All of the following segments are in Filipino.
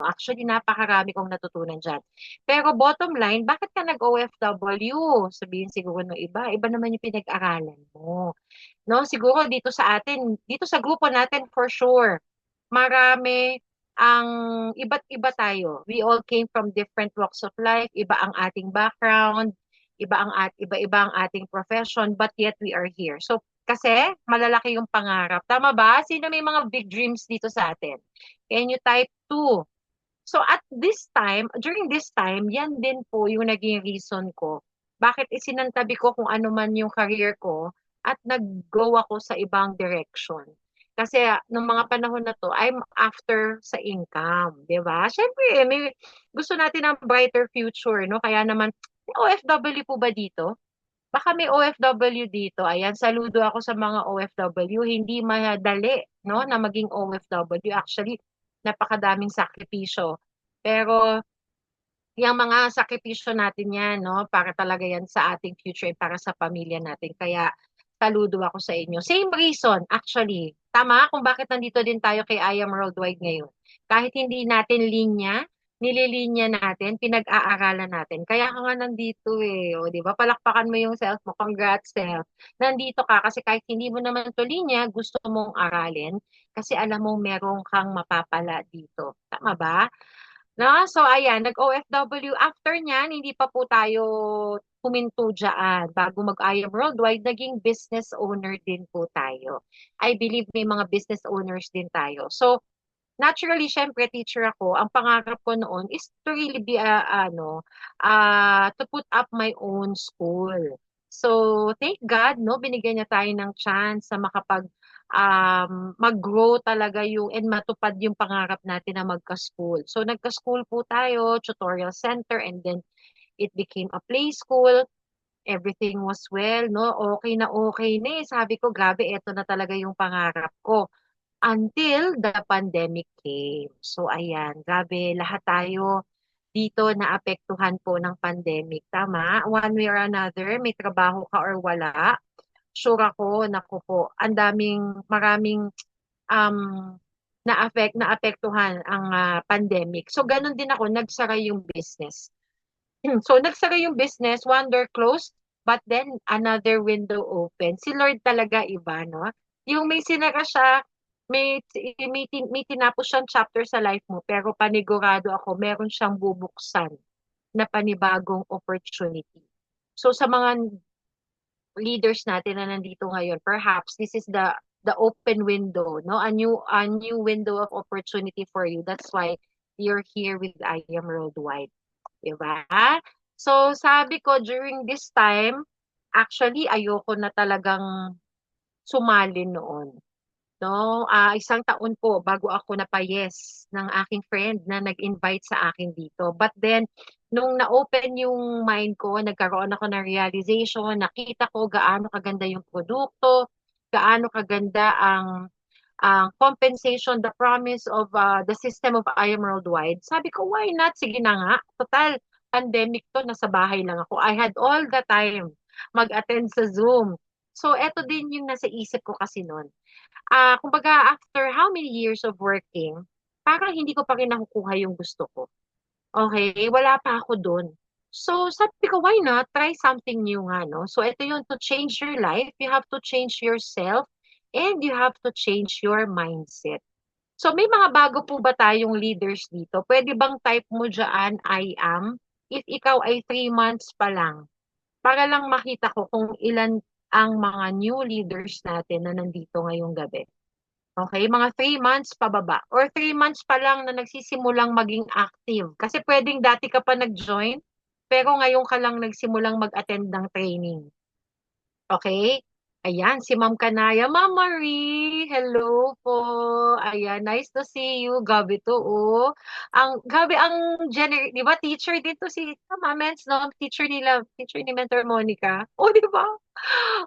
Actually, napakarami kong natutunan diyan. Pero bottom line, bakit ka nag-OFW? Sabihin siguro ng iba, iba naman yung pinag-aralan mo. No, siguro dito sa atin, dito sa grupo natin for sure, marami ang iba't iba tayo. We all came from different walks of life, iba ang ating background, iba-iba ang ating profession, but yet we are here. So, kasi malalaki yung pangarap. Tama ba? Sino may mga big dreams dito sa atin? Can you type 2? So at this time, during this time, yan din po yung naging reason ko. Bakit isinantabi ko kung ano man yung career ko at nag-go ako sa ibang direction. Kasi nung mga panahon na to, I'm after sa income, 'di ba? Syempre, may gusto natin ng brighter future, no? Kaya naman, may OFW po ba dito? Baka may OFW dito. Ayan, saludo ako sa mga OFW. Hindi madali, no, na maging OFW. Actually, napakadaming sakripisyo. Pero yung mga sakripisyo natin yan, no, para talaga yan sa ating future, para sa pamilya natin. Kaya saludo ako sa inyo. Same reason, actually. Tama kung bakit nandito din tayo kay I Am Worldwide ngayon. Kahit hindi natin linya, nililinya natin, pinag-aaralan natin. Kaya ka nga nandito eh. O, di ba? Palakpakan mo yung self mo. Congrats, self. Nandito ka kasi kahit hindi mo naman to linya, gusto mong aralin kasi alam mo merong kang mapapala dito. Tama ba? No? So, ayan, nag-OFW. After niyan, hindi pa po tayo huminto dyan. Bago mag-I Am Worldwide, naging business owner din po tayo. I believe may mga business owners din tayo. So, naturally, syempre, teacher ako. Ang pangarap ko noon is to really be, to put up my own school. So, thank God, no, binigyan niya tayo ng chance na mag-grow talaga yung and matupad yung pangarap natin na magka-school. So, nagka-school po tayo, tutorial center, and then it became a play school. Everything was well, no? Okay na eh. Sabi ko, grabe, eto na talaga yung pangarap ko. Until the pandemic came. So, ayan, grabe, lahat tayo dito naapektuhan po ng pandemic. Tama? One way or another, may trabaho ka or wala. Sure ako, naku po, maraming um, naapektuhan ang pandemic. So, ganun din ako, nagsara yung business. So, nagsara yung business, one door closed, but then another window open. Si Lord talaga iba, no? Yung may sinara siya, may tinapos siyang chapter sa life mo, pero panigurado ako, meron siyang bubuksan na panibagong opportunity. So, sa mga leaders natin na nandito ngayon, perhaps this is the open window, no? A new window of opportunity for you. That's why you're here with I Am Worldwide. Diba? So, sabi ko, during this time, actually, ayoko na talagang sumali noon. No, isang taon po bago ako napayes ng aking friend na nag-invite sa akin dito. But then, nung na-open yung mind ko, nagkaroon ako ng realization, nakita ko gaano kaganda yung produkto, gaano kaganda ang compensation, the promise of the system of I Am Worldwide. Sabi ko, why not? Sige na nga. Total, pandemic to, nasa bahay lang ako. I had all the time mag-attend sa Zoom. So, eto din yung nasa isip ko kasi noon. Kumbaga, after how many years of working, parang hindi ko pa rin nakukuha yung gusto ko. Okay, wala pa ako dun. So, sabi ko, why not? Try something new nga, no? So, ito yung to change your life, you have to change yourself, and you have to change your mindset. So, may mga bago po ba tayong leaders dito? Pwede bang type mo dyan, I am? If ikaw ay 3 months pa lang, para lang makita ko kung ilan ang mga new leaders natin na nandito ngayong gabi. Okay, mga 3 months pababa or 3 months pa lang na nagsisimulang maging active. Kasi pwedeng dati ka pa nag-join, pero ngayon ka lang nagsimulang mag-attend ng training. Okay? Ayan, si Ma'am Kanaya. Ma'am Marie, hello po. Ayan, nice to see you. Gabi to, oh. Gabi ang di ba, teacher dito si Ma'am Mens, no? Teacher ni Mentor Monica. Oh, di ba?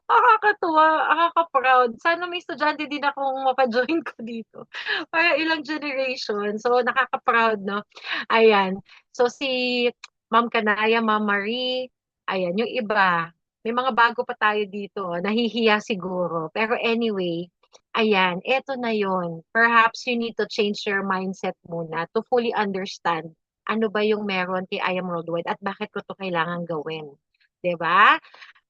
Nakakatuwa, nakaka-proud. Sana may estudyante din akong mapa-join ko dito. Para ilang generation. So, nakaka-proud, no? Ayan. So, si Ma'am Kanaya, Ma'am Marie, ayan, yung iba, may mga bago pa tayo dito, nahihiya siguro. Pero anyway, Ayan, eto na yon. Perhaps you need to change your mindset muna to fully understand ano ba yung meron kay I Am Worldwide at bakit ko to kailangan gawin. 'Di ba?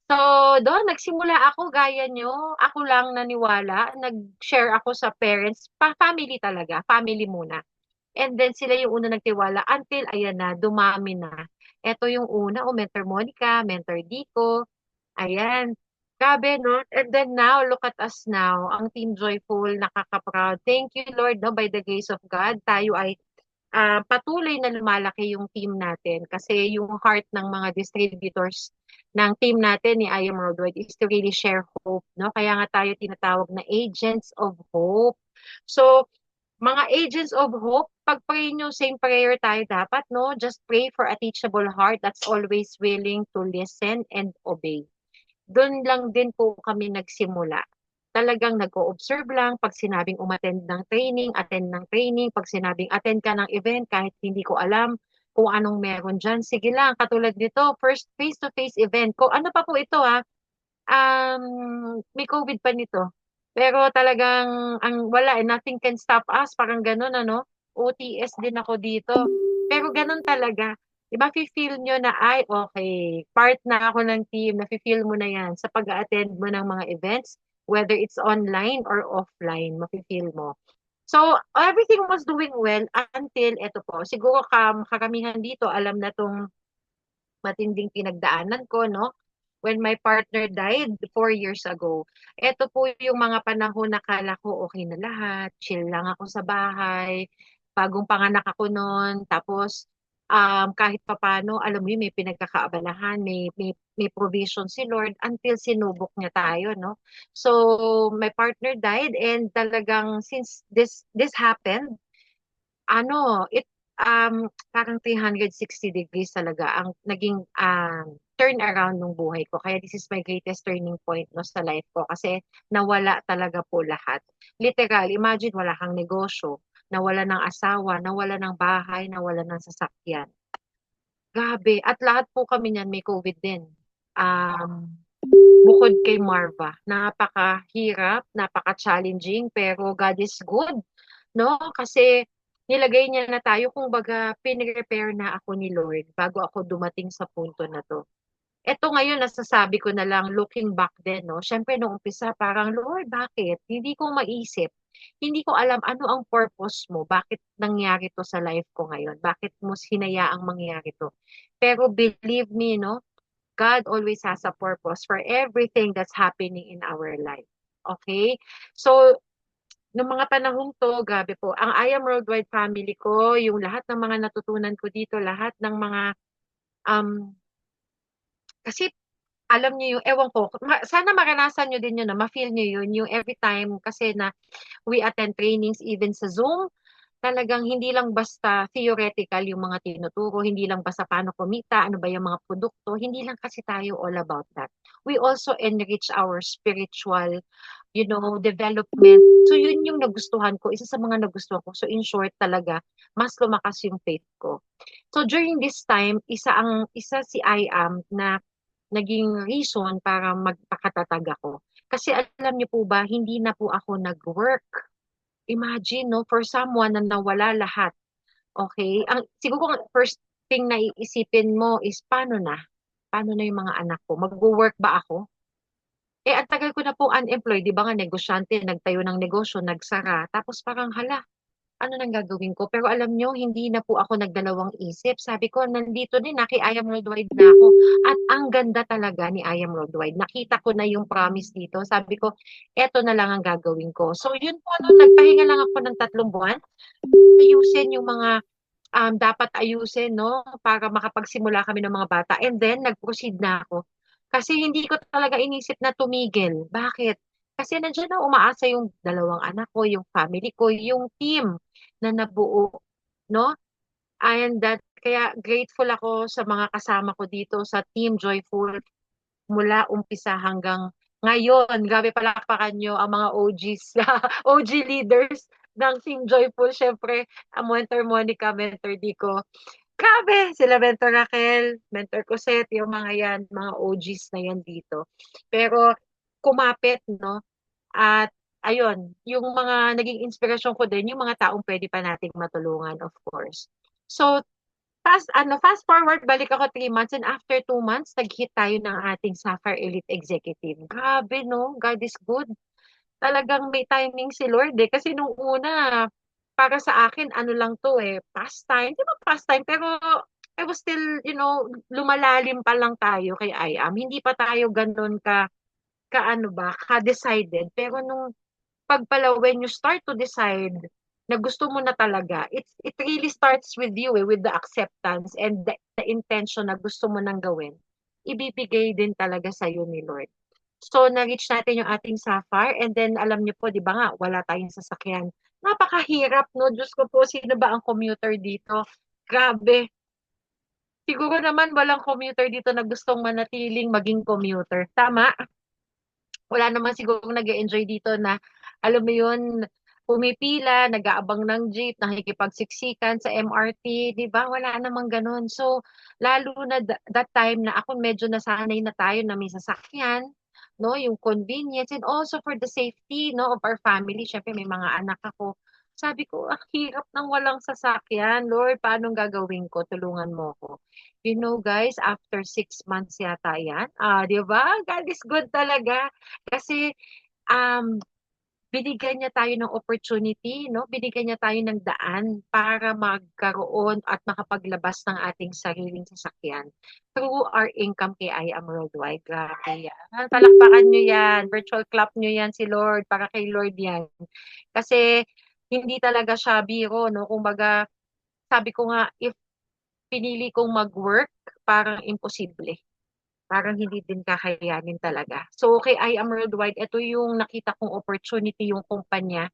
So, doon nagsimula ako gaya nyo. Ako lang naniwala. Nag-share ako sa parents, family talaga, family muna. And then sila yung una nagtiwala until ayan na, dumami na. Ito yung una, Mentor Monica, Mentor Dico. Ayan. Grabe, no? And then now, look at us now. Ang Team Joyful, nakaka-proud. Thank you, Lord, no? By the grace of God, tayo ay patuloy na lumalaki yung team natin kasi yung heart ng mga distributors ng team natin ni I Am Worldwide is to really share hope, no? Kaya nga tayo tinatawag na agents of hope. So, mga agents of hope, pag-pray nyo, same prayer tayo dapat, no? Just pray for a teachable heart that's always willing to listen and obey. Doon lang din po kami nagsimula. Talagang nag-o-observe lang pag sinabing umattend ng training, attend ng training, pag sinabing attend ka ng event kahit hindi ko alam kung anong meron dyan, sige lang, katulad nito, first face-to-face event ko. Ano pa po ito ha? May COVID pa nito. Pero talagang wala nothing can stop us, parang ganun ano. OTS din ako dito. Pero ganun talaga. 'Di ba feel nyo na ay okay, part na ako ng team, nafe-feel mo na 'yan sa pag-attend mo ng mga events, whether it's online or offline, mafe-feel mo. So, everything was doing well until eto po. Siguro karamihan dito alam na 'tong matinding pinagdaanan ko, no? When my partner died 4 years ago. Ito po yung mga panahon na kala ko okay na lahat, chill lang ako sa bahay, bagong panganak ako noon, tapos kahit papano, alam mo yun, may pinagkakaabalahan, may provision si Lord until sinubok niya tayo, no? So, my partner died and talagang since this happened, parang 360 degrees talaga ang naging turn around ng buhay ko. Kaya this is my greatest turning point no sa life ko kasi nawala talaga po lahat. Literal, imagine wala kang negosyo, nawala ng asawa, nawala ng bahay, nawala ng sasakyan. Grabe. At lahat po kami niyan may COVID din. Um, Bukod kay Marva, napakahirap, napaka-challenging, pero God is good, no? Kasi nilagay niya na tayo, kung baga, pinrepare na ako ni Lord bago ako dumating sa punto na to. Eto ngayon, nasasabi ko na lang, looking back din, no? Siyempre, nung umpisa, parang, Lord, bakit? Hindi ko maisip. Hindi ko alam ano ang purpose mo. Bakit nangyari to sa life ko ngayon? Bakit mo hinayaang mangyari to? Pero believe me, no? God always has a purpose for everything that's happening in our life. Okay? So, nung mga panahong to, grabe po, ang I Am Worldwide family ko, yung lahat ng mga natutunan ko dito, lahat ng mga, um, kasi alam niyo yung, ewan ko, sana maranasan niyo din yun, na ma-feel niyo yun, yung every time kasi na we attend trainings, even sa Zoom, talagang hindi lang basta theoretical yung mga tinuturo, hindi lang basta paano kumita, ano ba yung mga produkto, hindi lang kasi tayo all about that. We also enrich our spiritual, development. So yun yung nagustuhan ko, isa sa mga nagustuhan ko. So in short talaga, mas lumakas yung faith ko. So during this time, isa si I am na naging reason para magpakatatag ako. Kasi alam niyo po ba, hindi na po ako nag-work. Imagine, no, for someone na nawala lahat. Okay? Siguro ang first thing na iisipin mo is, paano na? Paano na yung mga anak ko? Mag-work ba ako? Ang tagal ko na po unemployed, di ba nga negosyante, nagtayo ng negosyo, nagsara. Tapos parang, hala, ano nang gagawin ko? Pero alam nyo, hindi na po ako nagdalawang isip. Sabi ko, nandito din, na kay I Am Worldwide na ako. At ang ganda talaga ni I Am Worldwide. Nakita ko na yung promise dito. Sabi ko, eto na lang ang gagawin ko. So yun po, nagpahinga lang ako ng 3 buwan. Ayusin yung mga dapat ayusin, no? Para makapagsimula kami ng mga bata. And then, nag-proceed na ako. Kasi hindi ko talaga inisip na tumigil. Bakit? Kasi nandiyan na umaasa yung 2 anak ko, yung family ko, yung team na nabuo, no? And kaya grateful ako sa mga kasama ko dito sa Team Joyful mula umpisa hanggang ngayon. Grabe palakpakan nyo ang mga OGs, OG leaders ng Team Joyful. Syempre, ang Mentor Monica, Mentor Dico. Grabe! Sila Mentor Raquel, Mentor Cosette, yung mga yan, mga OGs na yan dito. Pero kumapit, no? At ayun, yung mga naging inspirasyon ko din, yung mga taong pwede pa nating matulungan, of course. So, fast forward, balik ako 3 months and after 2 months, nag-hit tayo ng ating Sapphire Elite Executive. Grabe, no? God is good. Talagang may timing si Lord eh. Kasi nung una, para sa akin, ano lang to eh, pastime. Di ba pastime? Pero I was still, lumalalim pa lang tayo kay I am. Hindi pa tayo ganun ka ano ba, ka-decided. Pero nung pagpala, when you start to decide na gusto mo na talaga, it really starts with you eh, with the acceptance and the intention na gusto mo nang gawin. Ibibigay din talaga sa iyo ni Lord. So, na-reach natin yung ating Sapphire and then alam niyo po, di ba nga, wala tayong sasakyan. Napakahirap, no? Diyos ko po, sino ba ang commuter dito? Grabe. Siguro naman walang commuter dito na gustong manatiling maging commuter. Tama? Wala naman sigurong nag-enjoy dito na, alam mo yun, pumipila, nag-aabang ng jeep, nakikipagsiksikan sa MRT, di ba? Wala namang ganun. So, lalo na that time na ako medyo nasanay na tayo na may sasakyan, no? Yung convenience and also for the safety, no, of our family. Syempre, may mga anak ako. Sabi ko, ang hirap ng walang sasakyan. Lord, paano gagawin ko? Tulungan mo ko. You know, guys, after 6 months yata yan. Di ba? God is good talaga. Kasi binigyan niya tayo ng opportunity, no? Binigyan niya tayo ng daan para magkaroon at makapaglabas ng ating sariling sasakyan through our income kay I Am Worldwide. Grabe yan. Palakpakan niyo yan. Virtual clap niyo yan si Lord. Para kay Lord yan. Kasi hindi talaga siya biro, no? Kumbaga, sabi ko nga, if pinili kong mag-work, parang imposible. Parang hindi din kakayanin talaga. So, okay, I Am Worldwide, ito yung nakita kong opportunity, yung kumpanya,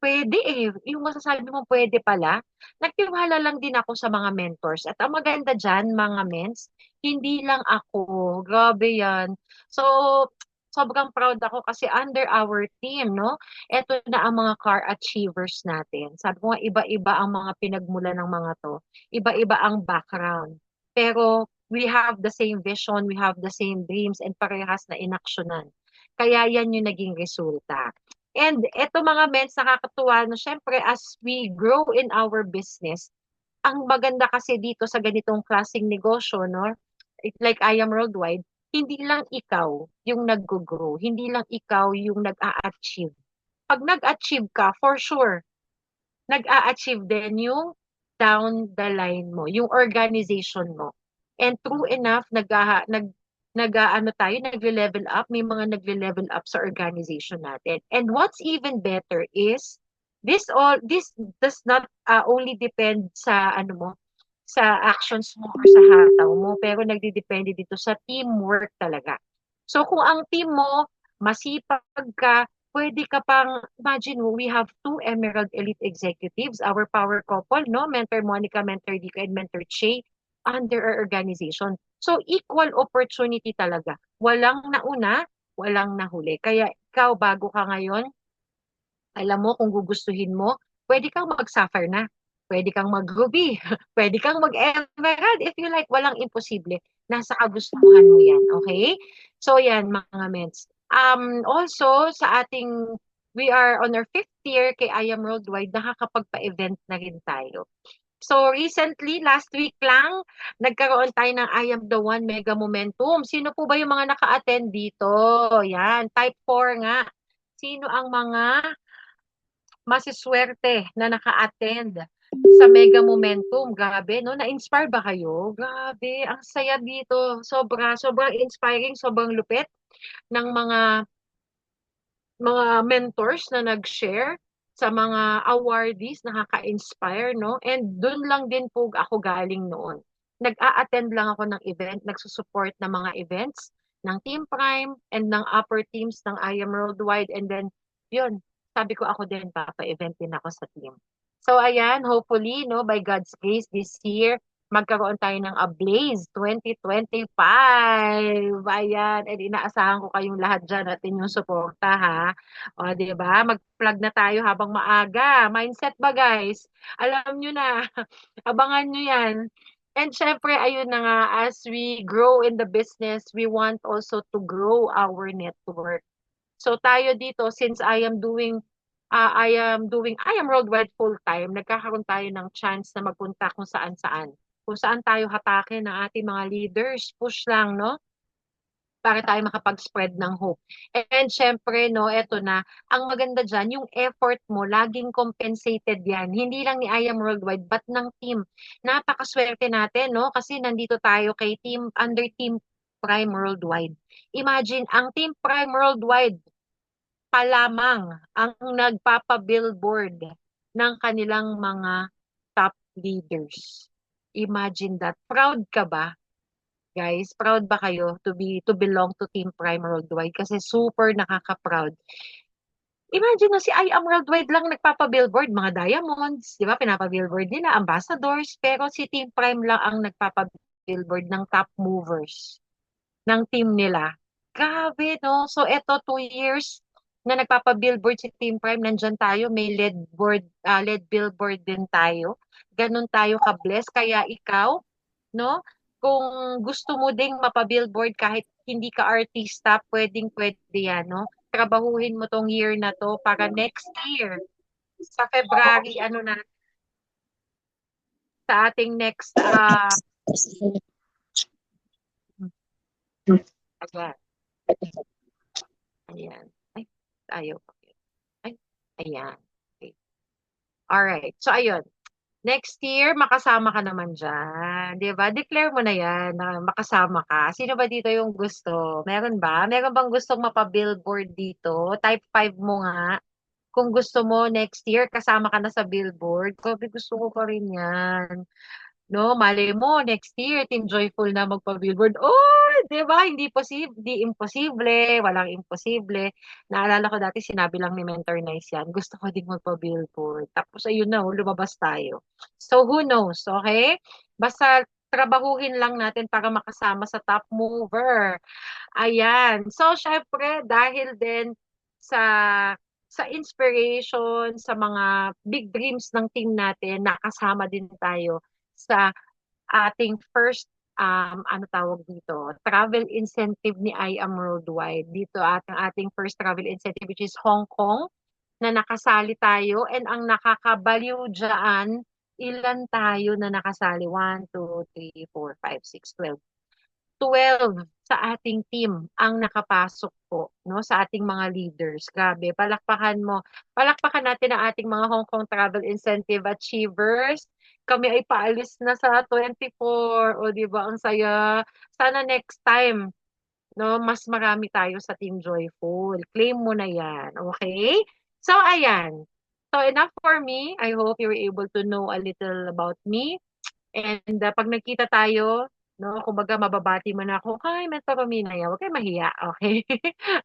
pwede eh. Yung masasabi mo pwede pala. Nagtiwala lang din ako sa mga mentors. At ang maganda dyan, mga mens, hindi lang ako. Grabe yan. So, sobrang proud ako kasi under our team, no? Ito na ang mga car achievers natin. Sabi ko nga, iba-iba ang mga pinagmula ng mga to. Iba-iba ang background. Pero we have the same vision, we have the same dreams, and parehas na inaksyonan. Kaya yan yung naging resulta. And eto mga mens, nakakatuwa no, syempre as we grow in our business, ang maganda kasi dito sa ganitong klaseng negosyo, no, like I Am Worldwide, hindi lang ikaw yung nag-grow, hindi lang ikaw yung nag-a-achieve. Pag nag-achieve ka, for sure, nag-a-achieve din yung down the line mo, yung organization mo. And true enough, ano tayo, nagle-level up, may mga nagle-level up sa organization natin. And what's even better is this does not only depend sa ano mo, sa actions mo or sa hataw mo, pero nagdidepende dito sa teamwork talaga. So kung ang team mo masipag ka, pwede ka pang, imagine mo, we have two Emerald Elite Executives, our power couple, no? Mentor Monica, Mentor Dika, and Mentor Che, under our organization. So, equal opportunity talaga. Walang nauna, walang nahuli. Kaya ikaw, bago ka ngayon, alam mo kung gugustuhin mo, pwede kang mag-sapphire na. Pwede kang mag-ruby. Pwede kang mag-emerald. If you like, walang imposible. Nasa kagustuhan mo yan. Okay? So, yan, mga mens. Also, we are on our 5th year kay I Am Worldwide, nakakapagpa-event na rin tayo. So, recently, last week lang, nagkaroon tayo ng I Am the One Mega Momentum. Sino po ba yung mga naka-attend dito? Yan, type 4 nga. Sino ang mga masiswerte na naka-attend sa Mega Momentum? Grabe, no? Na-inspire ba kayo? Grabe, ang saya dito. Sobrang inspiring, sobrang lupit ng mga mentors na nag-share sa mga awardees, nakaka-inspire, no? And doon lang din po ako galing noon. Nag-a-attend lang ako ng event, nagsusupport ng mga events ng Team Prime and ng upper teams ng I Am Worldwide. And then, yun, sabi ko ako din, papa-event din ako sa team. So, ayan, hopefully, no, by God's grace, this year, magkaroon tayo ng Ablaze 2025. Ayan, and inaasahan ko kayong lahat dyan at inyong suporta, ha? O, di ba? Mag-plug na tayo habang maaga. Mindset ba, guys? Alam nyo na. Abangan nyo yan. And syempre, ayun na nga, as we grow in the business, we want also to grow our network. So tayo dito, since I am worldwide full-time, nagkakaroon tayo ng chance na magpunta kung saan-saan. Kung saan tayo hatake ng ating mga leaders, push lang, no? Para tayo makapag-spread ng hope. And syempre, no, eto na, ang maganda dyan, yung effort mo, laging compensated yan. Hindi lang ni I Am Worldwide, but ng team. Napakaswerte natin, no? Kasi nandito tayo kay team, under Team Prime Worldwide. Imagine, ang Team Prime Worldwide pa lamang ang nagpapa-billboard ng kanilang mga top leaders. Imagine that. Proud ka ba? Guys, proud ba kayo to belong to Team Prime Worldwide? Kasi super nakaka-proud. Imagine na si I Am Worldwide lang nagpapa-billboard, mga diamonds, di ba? Pinapa-billboard nila, ambassadors, pero si Team Prime lang ang nagpapa-billboard ng top movers ng team nila. Grabe, no? So, eto, 2 years na nagpapa-billboard si Team Prime, nandyan tayo, may LED billboard din tayo. Ganon tayo ka-bless. Kaya ikaw, no? Kung gusto mo ding mapa-billboard kahit hindi ka artista, pwedeng-pwede yan, no? Trabahuhin mo tong year na to para next year, sa February, ano na, sa ating next, agad. Ayan. Ay, tayo. Ay, ayan. Okay. Alright. So, ayun. Next year, makasama ka naman dyan. Di ba? Declare mo na yan na makasama ka. Sino ba dito yung gusto? Meron ba? Meron bang gustong mapa-billboard dito? Type 5 mo nga. Kung gusto mo next year, kasama ka na sa billboard. Sabi, gusto ko pa rin yan. No, malay mo, next year, Team Joyful na magpa-billboard. Oh, di ba? Di imposible, walang imposible. Naalala ko dati, sinabi lang ni Mentor Nice yan, gusto ko din magpa-billboard. Tapos, ayun na, lumabas tayo. So, who knows, okay? Basta, trabahuhin lang natin para makasama sa top mover. Ayan. So, syempre, dahil din sa inspiration, sa mga big dreams ng team natin, nakasama din tayo sa ating first ano tawag dito, travel incentive ni I Am Worldwide. Dito ating first travel incentive which is Hong Kong na nakasali tayo and ang nakakabaliw dyan, ilan tayo na nakasali? 1, 2, 3, 4, 5, 6, 12 sa ating team ang nakapasok po, no, sa ating mga leaders. Grabe, palakpakan mo. Palakpakan natin ang ating mga Hong Kong Travel Incentive Achievers. Kami ay paalis na sa 24. O, di ba? Ang saya. Sana next time, no, mas marami tayo sa Team Joyful. Claim mo na yan. Okay? So, ayan. So, enough for me. I hope you were able to know a little about me. And pag nagkita tayo, no, kumbaga mababati mo na ako, hi, Mentor Romina, yan. Huwag kayo mahiya, okay?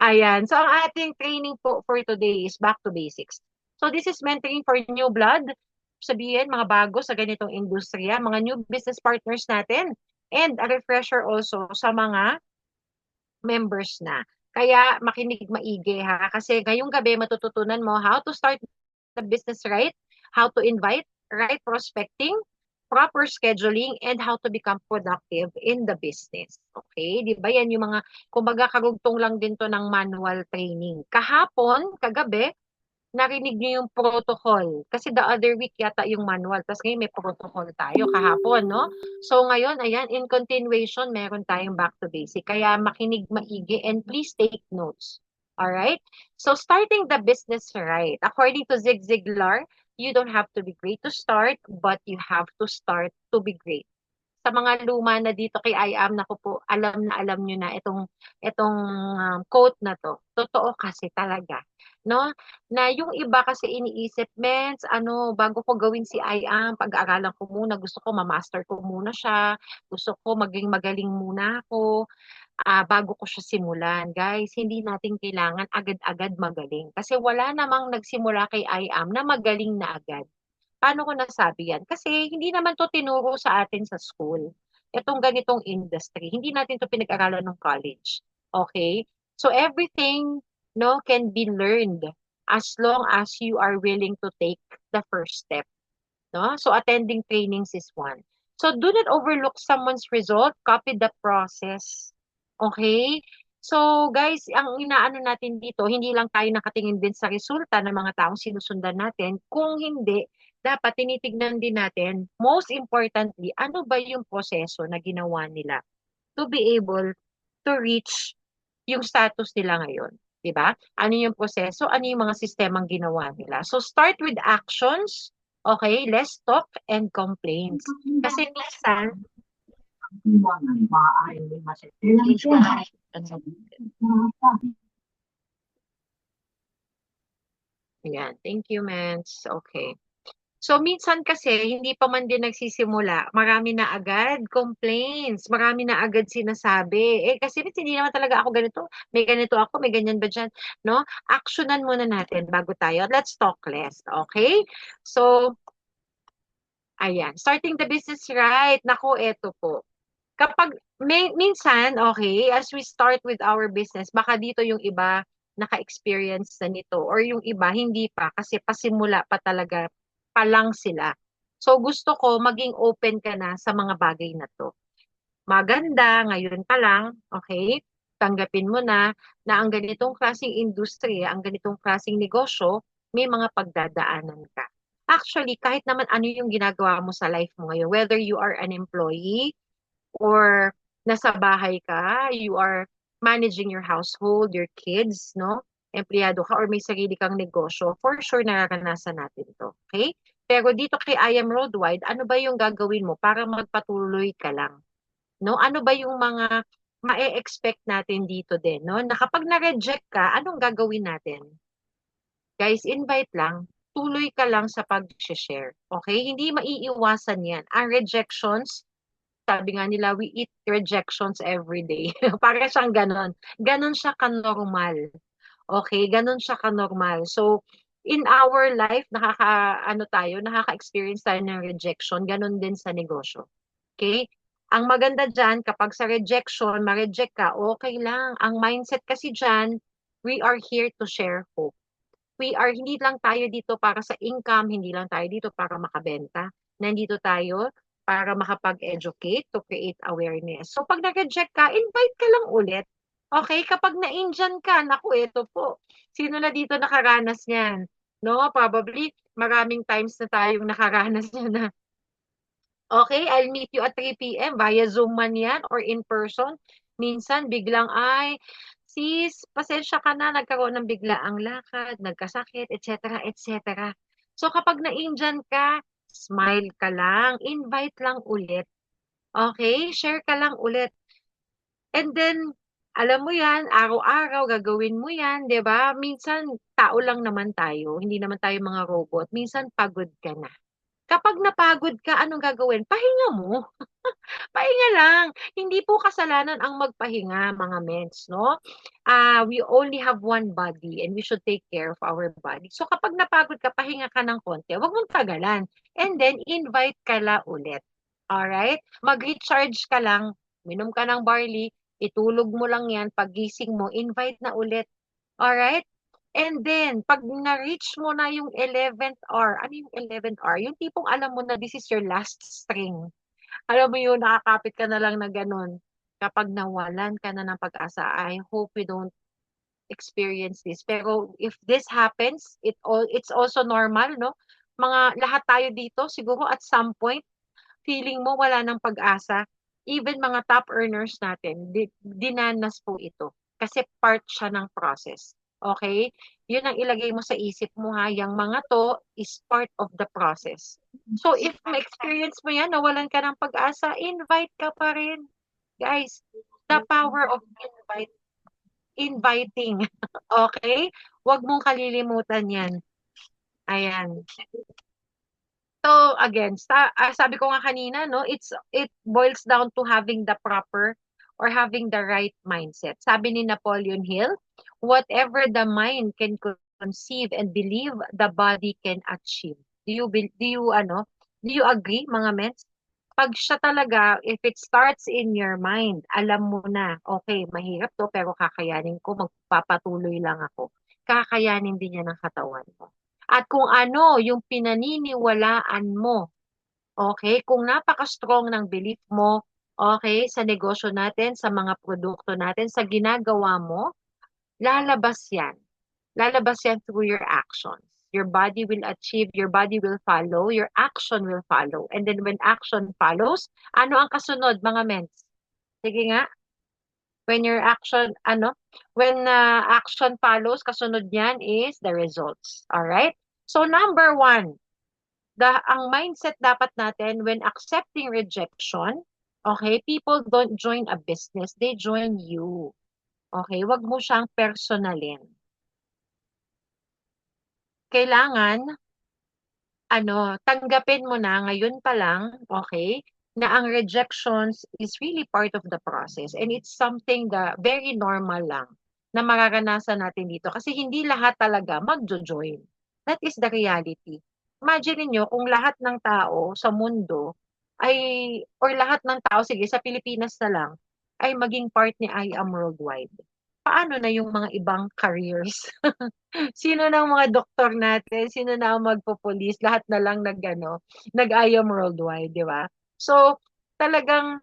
Ayan. So, ang ating training po for today is back to basics. So, this is mentoring for new blood. Sabihin, mga bago sa ganitong industriya, mga new business partners natin. And a refresher also sa mga members na. Kaya makinig maigi ha. Kasi ngayong gabi matututunan mo how to start the business right, how to invite, right prospecting, proper scheduling, and how to become productive in the business. Okay? Di ba yan yung mga, kumbaga karugtong lang din to ng manual training. Kahapon, kagabi, narinig niyo yung protocol. Kasi the other week yata yung manual. Tapos ngayon may protocol tayo kahapon, no? So ngayon, ayan, in continuation, meron tayong back to basic. Kaya makinig maigi and please take notes. Alright? So starting the business right. According to Zig Ziglar, you don't have to be great to start, but you have to start to be great. Sa mga luma na dito kay I Am, naku po, alam na alam nyo na itong quote na to. Totoo kasi talaga. No? Na yung iba kasi iniisip, mens, ano, bago ko gawin si I Am, pag-aaralan ko muna, gusto ko ma-master ko muna siya, gusto ko maging magaling muna ako, bago ko siya simulan. Guys, hindi natin kailangan agad-agad magaling. Kasi wala namang nagsimula kay I Am na magaling na agad. Paano ko nasabi yan? Kasi hindi naman to tinuro sa atin sa school. Itong ganitong industry, hindi natin to pinag-aralan ng college. Okay? So everything, no, can be learned as long as you are willing to take the first step. No? So attending trainings is one. So do not overlook someone's result, copy the process. Okay? So guys, ang inaano natin dito, hindi lang tayo nakatingin din sa resulta ng mga taong sinusundan natin. Kung hindi, dapat tinitignan din natin, most importantly, ano ba yung proseso na ginawa nila to be able to reach yung status nila ngayon. 'Di ba? Ano yung proseso? Ano yung mga sistemang ginawa nila? So start with actions, okay? Less talk and complaints. Kasi minsan, ano, ayan, thank you, Mens. Okay. So, minsan kasi, hindi pa man din nagsisimula, marami na agad complaints, marami na agad sinasabi. Eh, kasi hindi naman talaga ako ganito. May ganito ako, may ganyan ba dyan? No? Actionan muna natin bago tayo. Let's talk less, okay? So, ayan. Starting the business right. Naku, eto po. Kapag minsan, okay, as we start with our business, baka dito yung iba naka-experience na nito or yung iba hindi pa kasi pasimula pa talaga pa lang sila. So gusto ko maging open ka na sa mga bagay na to. Maganda, ngayon pa lang, okay, tanggapin mo na ang ganitong klaseng industriya, ang ganitong klaseng negosyo, may mga pagdadaanan ka. Actually, kahit naman ano yung ginagawa mo sa life mo ngayon, whether you are an employee, or nasa bahay ka, you are managing your household, your kids, no? Empleyado ka or may sarili kang negosyo, for sure nararanasan natin to. Okay? Pero dito kay I Am Roadwide, ano ba yung gagawin mo para magpatuloy ka lang? No? Ano ba yung mga ma-expect natin dito din, no? Na kapag na-reject ka, anong gagawin natin? Guys, invite lang. Tuloy ka lang sa pag-share. Okay? Hindi maiiwasan yan. Ang rejections, sabi nga nila, we eat rejections every day. Para siyang ganon. Ganon siya ka-normal. Okay? Ganon siya ka-normal. So, in our life, nakaka-experience tayo ng rejection. Ganon din sa negosyo. Okay? Ang maganda dyan, kapag sa rejection, ma-reject ka, okay lang. Ang mindset kasi dyan, we are here to share hope. Hindi lang tayo dito para sa income, hindi lang tayo dito para makabenta. Nandito tayo para makapag-educate, to create awareness. So pag nag-reject ka, invite ka lang ulit. Okay, kapag na-injan ka, naku, ito po. Sino na dito nakaranas niyan? No, probably maraming times na tayong nakaranas niyan na, okay, I'll meet you at 3 p.m. via Zoom man yan or in person. Minsan biglang, ay, sis, pasensya ka na, nagkaroon ng biglaang lakad, nagkasakit, etc., etc. So kapag na-injan ka, smile ka lang, invite lang ulit. Okay? Share ka lang ulit. And then, alam mo yan, araw-araw gagawin mo yan, 'di ba? Minsan, tao lang naman tayo, hindi naman tayo mga robot. Minsan, pagod ka na. Kapag napagod ka, anong gagawin? Pahinga mo. Pahinga lang. Hindi po kasalanan ang magpahinga, mga mens, no? We only have one body and we should take care of our body. So kapag napagod ka, pahinga ka ng konti. Huwag mong tagalan. And then, invite ka la ulit. Alright? Mag-recharge ka lang. Minom ka ng barley. Itulog mo lang yan. Pagising mo, invite na ulit. Alright? And then, pag na-reach mo na yung 11th hour, ano yung 11th hour? Yung tipong alam mo na this is your last string. Alam mo yun, nakakapit ka na lang na ganun. Kapag nawalan ka na ng pag-asa, I hope we don't experience this. Pero if this happens, it's also normal, no? Lahat tayo dito, siguro at some point, feeling mo wala ng pag-asa. Even mga top earners natin, dinanas po ito. Kasi part siya ng process. Okay? Yun ang ilagay mo sa isip mo ha. Yung mga to is part of the process. So if ma-experience mo yan, nawalan ka ng pag-asa, invite ka pa rin. Guys, the power of inviting. Okay? Huwag mong kalilimutan yan. Ayan. So again, sabi ko nga kanina, no, it boils down to having the proper or having the right mindset. Sabi ni Napoleon Hill, whatever the mind can conceive and believe, the body can achieve. Do you agree, mga mens? Pag siya talaga, if it starts in your mind, alam mo na, okay, mahirap to, pero kakayanin ko, magpapatuloy lang ako. Kakayanin din niya ng katawan mo. At kung ano yung pinaniniwalaan mo, okay, kung napaka-strong ng belief mo, okay, sa negosyo natin, sa mga produkto natin, sa ginagawa mo, lalabas yan. Lalabas yan through your actions. Your body will achieve, your body will follow, your action will follow. And then when action follows, ano ang kasunod, mga mens? Sige nga, when your action, when action follows, kasunod niyan is the results. Alright? So number one, ang mindset dapat natin when accepting rejection, okay, people don't join a business, they join you. Okay, wag mo siyang personalin. Kailangan tanggapin mo na ngayon pa lang, okay, na ang rejections is really part of the process and it's something that very normal lang na mararanasan natin dito kasi hindi lahat talaga magjo-join. That is the reality. Imagine niyo kung lahat ng tao sa mundo ay or lahat ng tao sige sa Pilipinas na lang ay maging part ni I Am Worldwide. Paano na yung mga ibang careers? Sino ng mga doktor natin, sino na ang magpopulis, lahat na lang nag-I am worldwide, di ba? So, talagang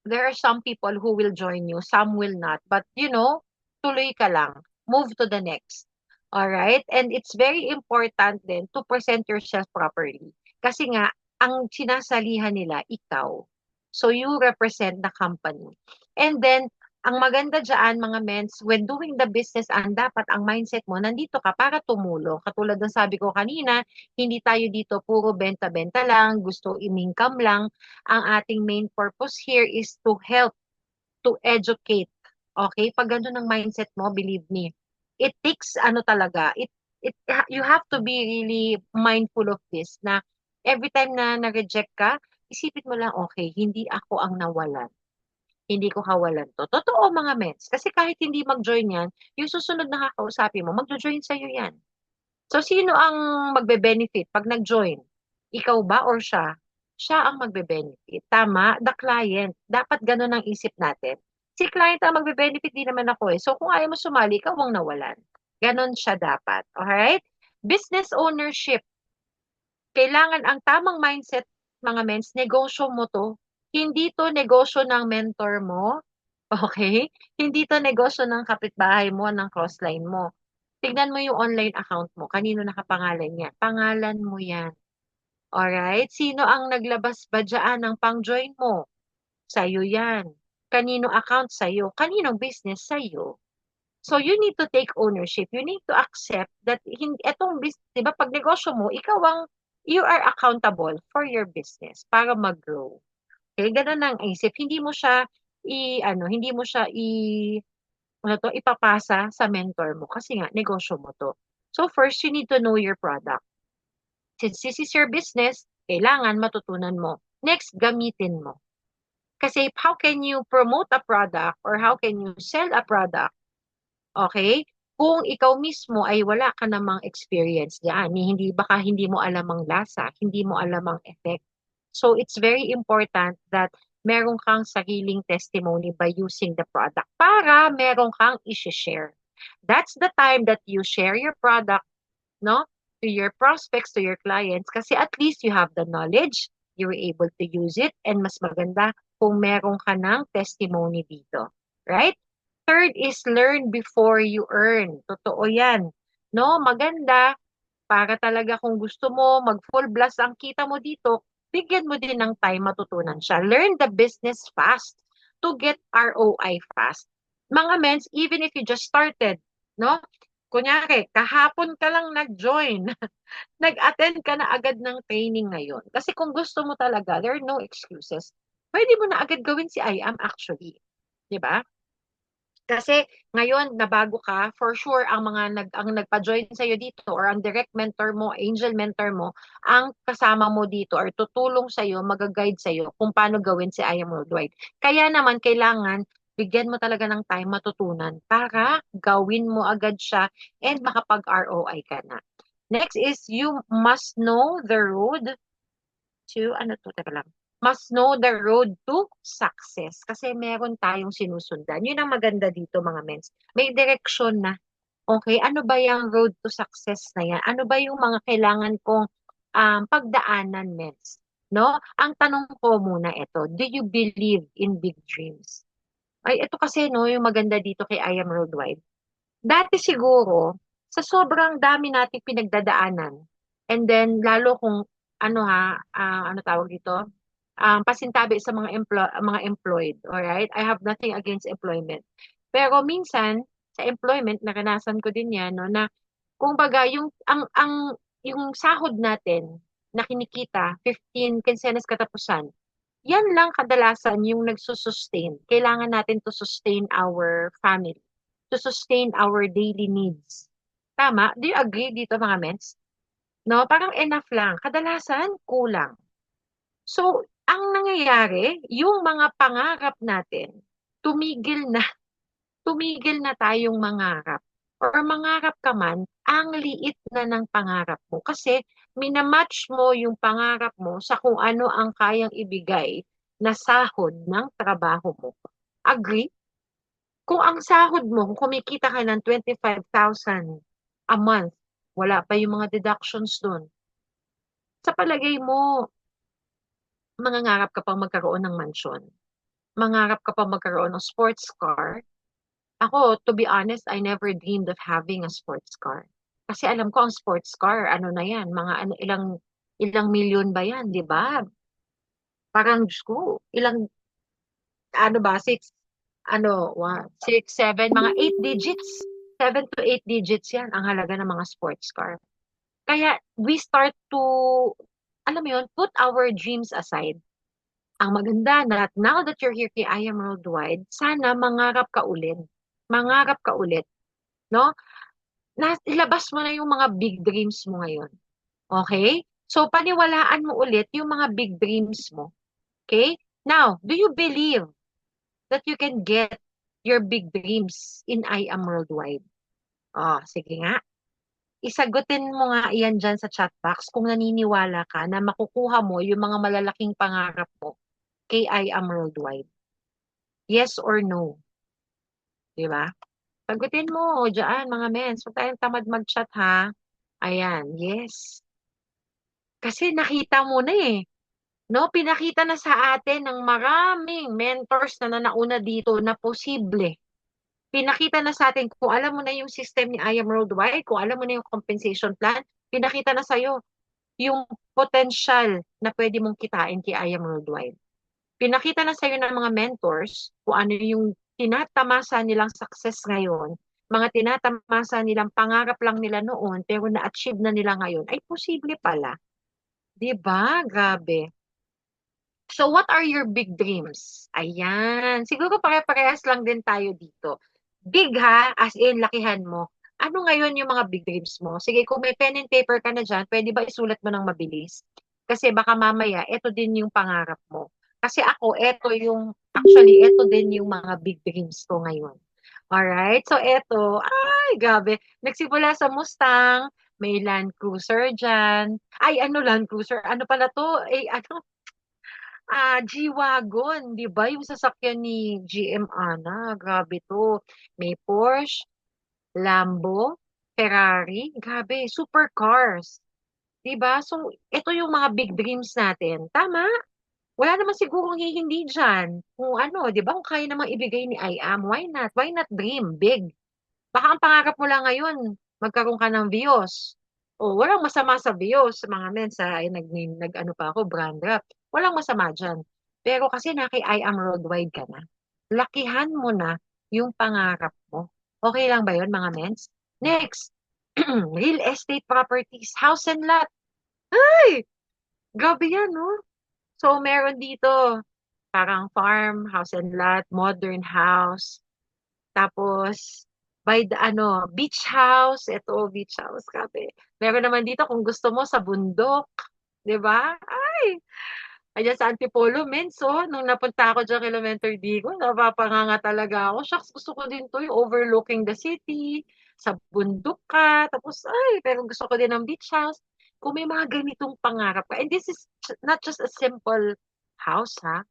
there are some people who will join you, some will not. But tuloy ka lang. Move to the next. All right? And it's very important then to present yourself properly. Kasi nga, ang sinasalihan nila, ikaw. So you represent the company. And then, ang maganda dyan, mga mens, when doing the business, ang dapat ang mindset mo, nandito ka para tumulong. Katulad ng sabi ko kanina, hindi tayo dito puro benta-benta lang, gusto in-income lang. Ang ating main purpose here is to help, to educate. Okay? Pag ganun ang mindset mo, believe me, it takes talaga, you have to be really mindful of this na every time na na-reject ka, isipin mo lang, okay, hindi ako ang nawalan. Hindi ko kawalan to. Totoo mga mens. Kasi kahit hindi mag-join yan, yung susunod na kakausapin mo, mag-join sa'yo yan. So, sino ang magbe-benefit pag nag-join? Ikaw ba or siya? Siya ang magbe-benefit. Tama? The client. Dapat ganun ang isip natin. Si client ang magbe-benefit, di naman ako eh. So, kung ayaw mo sumali, ikaw ang nawalan. Ganon siya dapat. Alright? Business ownership. Kailangan ang tamang mindset, mga mens, negosyo mo to. Hindi to negosyo ng mentor mo. Okay? Hindi to negosyo ng kapitbahay mo, ng crossline mo. Tignan mo yung online account mo. Kanino nakapangalan yan? Pangalan mo yan. Alright? Sino ang naglabas ba dyan ng pang-join mo? Sa'yo yan. Kanino account sa'yo? Kaninong business sa'yo? So you need to take ownership. You need to accept that etong business, 'di ba, pag negosyo mo, you are accountable for your business para mag-grow. Okay, ganun ang isip. Hindi mo siya ipapasa sa mentor mo kasi nga negosyo mo to. So first, you need to know your product. Since this is your business, kailangan matutunan mo. Next, gamitin mo. Kasi how can you promote a product or how can you sell a product? Okay? Kung ikaw mismo ay wala ka namang experience diyan, baka hindi mo alam ang lasa, hindi mo alam ang effect. So it's very important that meron kang sariling testimony by using the product para meron kang i-share. That's the time that you share your product, no? To your prospects, to your clients, kasi at least you have the knowledge, you were able to use it, and mas maganda kung meron ka ng testimony dito. Right? Third is learn before you earn. Totoo yan. No? Maganda para talaga kung gusto mo mag-full blast ang kita mo dito, bigyan mo din ng time matutunan siya. Learn the business fast to get ROI fast. Mga mens, even if you just started, no? Kunyari, kahapon ka lang nag-join, nag-attend ka na agad ng training ngayon. Kasi kung gusto mo talaga, there are no excuses. Pwede mo na agad gawin si I am actually. 'Di ba? Kasi ngayon nabago ka, for sure ang nagpa-join sa iyo dito or ang direct mentor mo, angel mentor mo, ang kasama mo dito or tutulong sa iyo, mag-guide sa iyo kung paano gawin si I Am Worldwide. Kaya naman kailangan bigyan mo talaga ng time matutunan para gawin mo agad siya and makapag-ROI ka na. Next is you must know the road teka lang, must know the road to success. Kasi meron tayong sinusundan. Yun ang maganda dito, mga mens. May direksyon na. Okay, ano ba yung road to success na yan? Ano ba yung mga kailangan kong pagdaanan, mens? no? Ang tanong ko muna ito, do you believe in big dreams? Ay, ito kasi, no, yung maganda dito kay I Am Worldwide. Dati siguro, sa sobrang dami nating pinagdadaanan, and then lalo kung ano ha, ano tawag dito? Pasintabi sa mga employed, alright? I have nothing against employment. Pero minsan, sa employment, naranasan ko din yan, no, na kung baga, yung sahod natin na kinikita, 15 quincenas katapusan, yan lang kadalasan yung nagsusustain. Kailangan natin to sustain our family, to sustain our daily needs. Tama? Do you agree dito mga mens? No, parang enough lang. Kadalasan, kulang. So, ang nangyayari, yung mga pangarap natin, tumigil na, tumigil na tayong mangarap. Or mangarap ka man, ang liit na ng pangarap mo. Kasi minamatch mo yung pangarap mo sa kung ano ang kayang ibigay na sahod ng trabaho mo. Agree? Kung ang sahod mo, kung kumikita ka ng 25,000 a month, wala pa yung mga deductions doon. Sa palagay mo, mangangarap ka pang magkaroon ng mansyon? Mangarap ka pang magkaroon ng sports car? Ako, to be honest, I never dreamed of having a sports car. Kasi alam ko ang sports car, ano na yan, mga ano, ilang milyon ba yan, di ba? Parang, Diyos ko, ilang, ano ba, six, seven, mga 8 digits. 7 to 8 digits yan ang halaga ng mga sports car. Kaya we start to, alam mo yun, put our dreams aside. Ang maganda na now that you're here kay I Am Worldwide, sana mangarap ka ulit. Mangarap ka ulit, no? Ilabas mo na yung mga big dreams mo ngayon. Okay? So, paniwalaan mo ulit yung mga big dreams mo. Okay? Now, do you believe that you can get your big dreams in I Am Worldwide? Oh, sige nga. Isagutin mo nga iyan dyan sa chat box kung naniniwala ka na makukuha mo yung mga malalaking pangarap mo kay I Am Worldwide. Yes or no? Di ba? Sagutin mo dyan, mga mens. Huwag tayong tamad mag-chat, ha? Ayan, yes. Kasi nakita mo na eh. No, pinakita na sa atin ng maraming mentors na nauna dito na posible. Pinakita na sa atin kung alam mo na yung system ni I Am Worldwide, kung alam mo na yung compensation plan, pinakita na sa'yo yung potential na pwede mong kitain kay I Am Worldwide. Pinakita na sa'yo ng mga mentors kung ano yung tinatamasa nilang success ngayon, mga tinatamasa nilang pangarap lang nila noon pero na-achieve na nila ngayon, ay posible pala. 'Di ba? Grabe. So what are your big dreams? Ayan. Siguro pare-parehas lang din tayo dito. Big ha, as in lakihan mo. Ano ngayon yung mga big dreams mo? Sige, kung may pen and paper ka na dyan, pwede ba isulat mo ng mabilis? Kasi baka mamaya, ito din yung pangarap mo. Kasi ako, ito din yung mga big dreams ko ngayon. Alright? So ito, ay, gabi. Nagsimula sa Mustang, may Land Cruiser dyan. Ay, ano Land Cruiser? Ano pala to? G-Wagon, 'di ba? Yung sasakyan ni GM Ana, grabe to. May Porsche, Lambo, Ferrari, grabe, supercars. 'Di ba? So, ito yung mga big dreams natin. Tama? Wala naman sigurong hindi diyan. Kung ano, 'di ba? Kung kaya namang ibigay ni I Am, why not? Why not dream big? Baka ang pangarap mo lang ngayon, magkaroon ka ng views. O, walang masama sa views, mga men, ano pa ako, brand rap. Walang masama dyan. Pero kasi I Am Worldwide ka na. Lakihan mo na yung pangarap mo. Okay lang ba yun, mga mens? Next, real estate properties, house and lot. Ay, grabe yan, no? So, meron dito, parang farm, house and lot, modern house, tapos, by the beach house. Ito, beach house. Grabe. Meron naman dito kung gusto mo sa bundok. 'Di ba? Ay, ayan sa Antipolo, Menso. Nung napunta ako dyan kay Elementary Digo, napapanganga talaga ako. Shucks, gusto ko din to, yung overlooking the city. Sa bundok ka. Tapos, ay, pero gusto ko din ng beach house. Kung may mga ganitong pangarap ka. And this is not just a simple house, ha?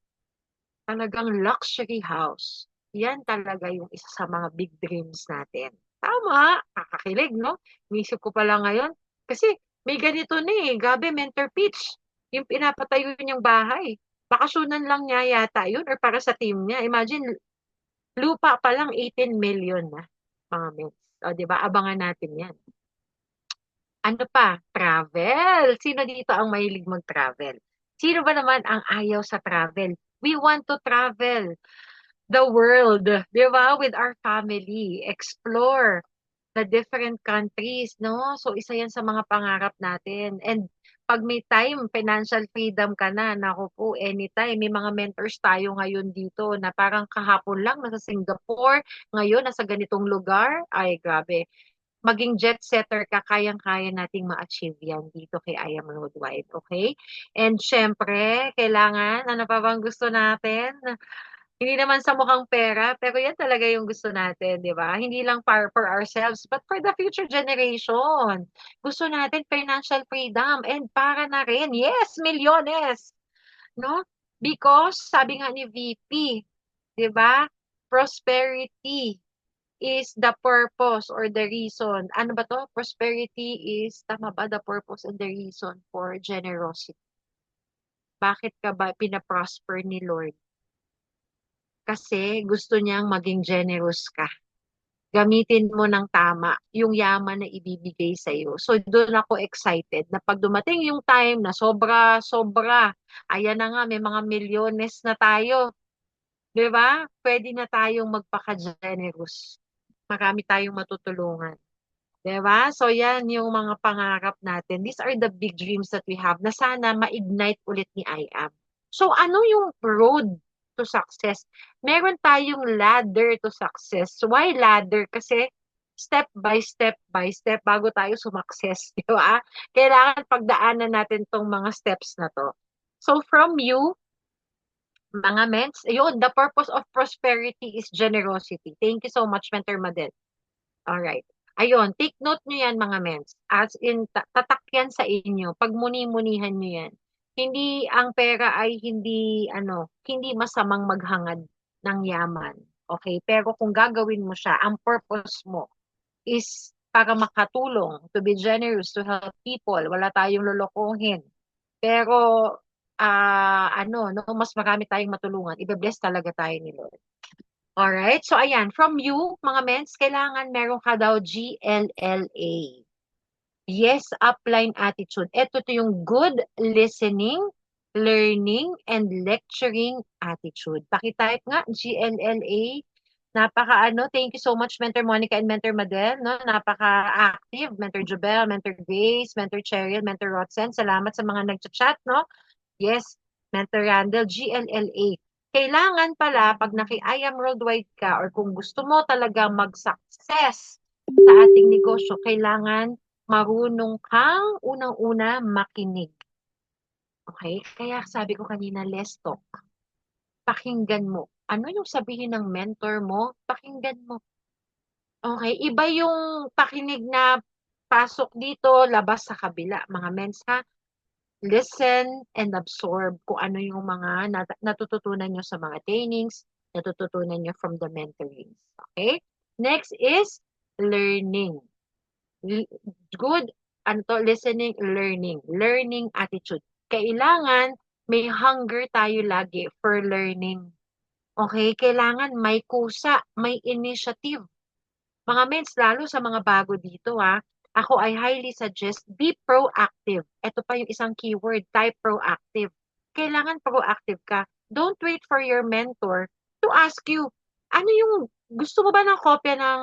Talagang luxury house. Yan talaga yung isa sa mga big dreams natin. Tama, kakakilig, no? Inisip ko pala ngayon. Kasi may ganito na eh. Gabi, mentor pitch. Yung pinapatayo niyang bahay. Bakasyonan lang niya yata yun or para sa team niya. Imagine, lupa pa lang 18 million na. Mga mens. O, di ba? Abangan natin yan. Ano pa? Travel. Sino dito ang mahilig mag-travel? Sino ba naman ang ayaw sa travel? We want to travel the world, di ba? With our family. Explore the different countries, no? So, isa yan sa mga pangarap natin. And pag may time, financial freedom ka na, naku po, anytime. May mga mentors tayo ngayon dito na parang kahapon lang nasa Singapore, ngayon nasa ganitong lugar. Ay, grabe. Maging jet setter ka, kayang-kaya nating ma-achieve yan dito kay I Am Worldwide, okay? And syempre, kailangan, ano pa bang gusto natin? Hindi naman sa mukhang pera, pero yan talaga yung gusto natin, di ba? Hindi lang para for ourselves, but for the future generation. Gusto natin financial freedom and para na rin, yes, milyones, no? Because, sabi nga ni VP, di ba? Prosperity is the purpose or the reason. Ano ba to? Prosperity is, tama ba? The purpose and the reason for generosity. Bakit ka ba pinaprosper ni Lord? Kasi gusto niyang maging generous ka. Gamitin mo ng tama yung yaman na ibibigay sa iyo. So doon ako excited na pag dumating yung time na sobra, ayan na nga, may mga milyones na tayo. 'Di ba? Pwede na tayong magpaka-generous. Marami tayong matutulungan. 'Di ba? So yan yung mga pangarap natin. These are the big dreams that we have na sana ma-ignite ulit ni IAM. So ano yung road to success? Meron tayong ladder to success. So, why ladder? Kasi step by step bago tayo sumakses, di ba? Kailangan pagdaanan natin tong mga steps na to. So from you, mga mens, yun, the purpose of prosperity is generosity. Thank you so much, Mentor Madel. Alright. Ayun, take note nyo yan mga mens. As in, tatak yan sa inyo. Pagmuni-munihan nyo yan. Hindi, ang pera ay hindi, hindi masamang maghangad ng yaman. Okay? Pero kung gagawin mo siya, ang purpose mo is para makatulong, to be generous, to help people. Wala tayong lolokohin. Pero, no, mas marami tayong matulungan. Ibe-bless talaga tayo ni Lord. Alright, so ayan, from you, mga mens, kailangan meron ka daw GLLA. Yes, upline attitude. Ito to yung good listening, learning, and lecturing attitude. Pakitype nga, GLLA. Thank you so much, Mentor Monica and Mentor Madel, no? Napaka-active, Mentor Jobel, Mentor Grace, Mentor Cheryl, Mentor Rotzen. Salamat sa mga nag-chat, no? Yes, Mentor Randall, GLLA. Kailangan pala, pag naki-I Am Worldwide ka, or kung gusto mo talaga mag-success sa ating negosyo, kailangan marunong kang unang-una makinig. Okay? Kaya sabi ko kanina, let's talk. Pakinggan mo. Ano yung sabihin ng mentor mo? Pakinggan mo. Okay? Iba yung pakinig na pasok dito, labas sa kabila. Mga mens ha, listen and absorb kung ano yung mga natututunan nyo sa mga trainings, natututunan nyo from the mentorings. Okay? Next is learning. Good, listening, learning attitude. Kailangan may hunger tayo lagi for learning. Okay? Kailangan may kusa, may initiative. Mga mens, lalo sa mga bago dito ako I highly suggest be proactive. Ito pa yung isang keyword, type proactive. Kailangan proactive ka. Don't wait for your mentor to ask you, ano yung, gusto mo ba ng kopya ng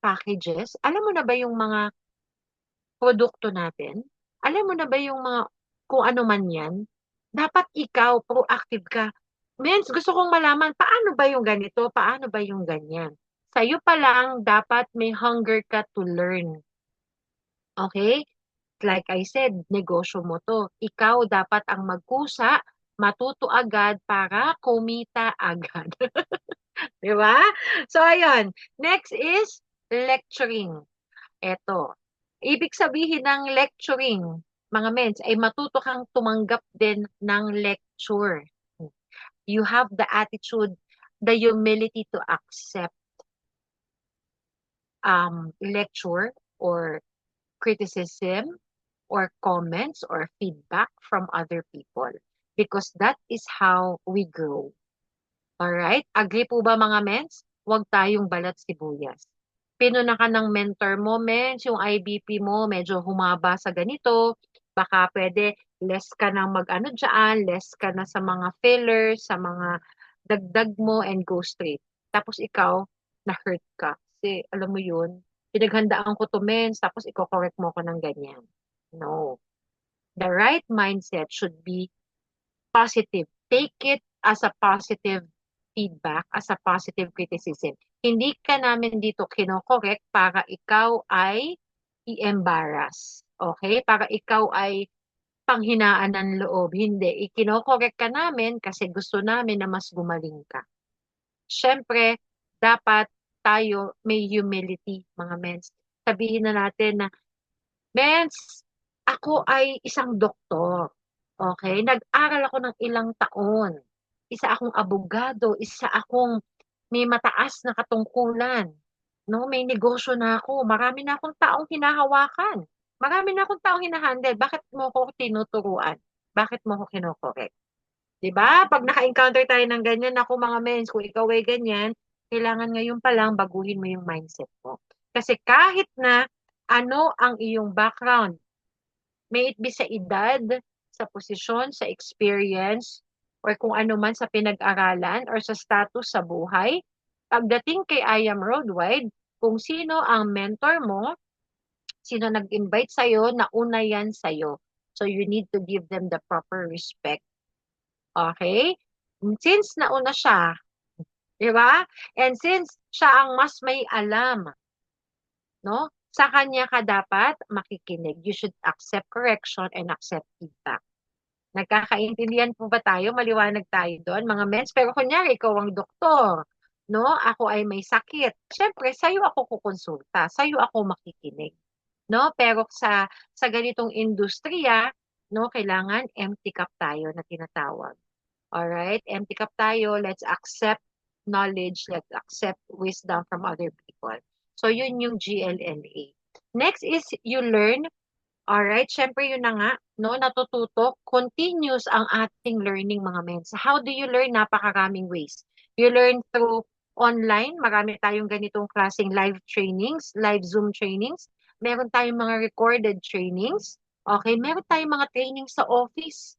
packages? Alam mo na ba yung mga produkto natin? Alam mo na ba yung mga, kung ano man yan? Dapat ikaw, proactive ka. Mens, gusto kong malaman, paano ba yung ganito? Paano ba yung ganyan? Sa'yo pa lang, dapat may hunger ka to learn. Okay? Like I said, negosyo mo to. Ikaw dapat ang magkusa, matuto agad para kumita agad. Di ba? So, ayun. Next is lecturing. Eto. Ibig sabihin ng lecturing, mga mens, ay matuto kang tumanggap din ng lecture. You have the attitude, the humility to accept lecture or criticism or comments or feedback from other people because that is how we grow. Alright? Agree po ba mga mens? Huwag tayong balat sibuyas. Pinuna ka ng mentor mo, mens, yung IBP mo medyo humaba sa ganito, baka pwede less ka na mag-ano dyan, less ka na sa mga fillers, sa mga dagdag mo and go straight. Tapos ikaw, na-hurt ka. Kasi alam mo yun, pinaghandaan ko to mens, tapos i-correct mo ko ng ganyan. No. The right mindset should be positive. Take it as a positive feedback, as a positive criticism. Hindi ka namin dito kinokorek para ikaw ay i-embarrass. Okay? Para ikaw ay panghinaan ng loob. Hindi. Ikinokorek ka namin kasi gusto namin na mas gumaling ka. Siyempre, dapat tayo may humility, mga mens. Sabihin na natin na, mens, ako ay isang doktor. Okay? Nag-aral ako ng ilang taon. Isa akong abogado, isa akong may mataas na katungkulan. No, may negosyo na ako. Marami na akong taong hinahawakan. Marami na akong taong hinahandle. Bakit mo ko tinuturuan? Bakit mo ko kinokorek? 'Di ba? Pag naka-encounter tayo ng ganyan, ako mga mens, kung ikaw ay ganyan, kailangan ngayon pa lang baguhin mo yung mindset mo. Kasi kahit na ano ang iyong background, may it be sa edad, sa posisyon, sa experience, or kung ano man sa pinag-aralan or sa status sa buhay, pagdating kay I Am Worldwide, kung sino ang mentor mo, sino nag-invite sa'yo, nauna yan sa'yo. So you need to give them the proper respect. Okay? Since nauna siya, di ba? And since siya ang mas may alam, no? Sa kanya ka dapat makikinig. You should accept correction and accept feedback. Nagkakaintindihan po ba tayo? Maliwanag tayo doon, mga mens. Pero kunyari, ikaw ang doktor, no? Ako ay may sakit. Siyempre, sa'yo ako kukonsulta. Sa'yo ako makikinig. No? Pero sa ganitong industriya, no, kailangan empty cup tayo na tinatawag. Alright? Empty cup tayo. Let's accept knowledge. Let's accept wisdom from other people. So, yun yung GLLA. Next is you learn. Alright? Siyempre, yun na nga. No? Natututo. Continuous ang ating learning, mga mens. How do you learn? Napakaraming ways. You learn through online. Marami tayong ganitong klaseng live trainings, live Zoom trainings. Meron tayong mga recorded trainings. Okay? Meron tayong mga trainings sa office.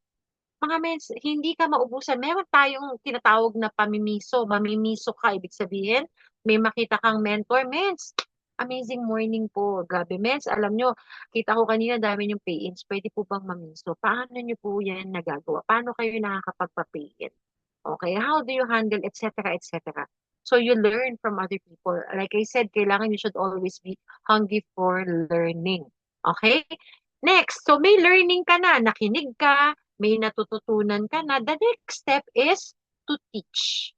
Mga mens, hindi ka maubusan. Meron tayong tinatawag na pamimiso. Mamimiso ka, ibig sabihin, may makita kang mentor. Mens, amazing morning po. Grabe, mens, alam nyo, kita ko kanina dami yung pay-ins. Pwede po bang mamiso? Paano nyo po yan nagagawa? Paano kayo nakakapagpa-pay-in? Okay, how do you handle, etc., etc. So you learn from other people. Like I said, kailangan you should always be hungry for learning. Okay? Next, so may learning ka na, nakinig ka, may natututunan ka na, the next step is to teach.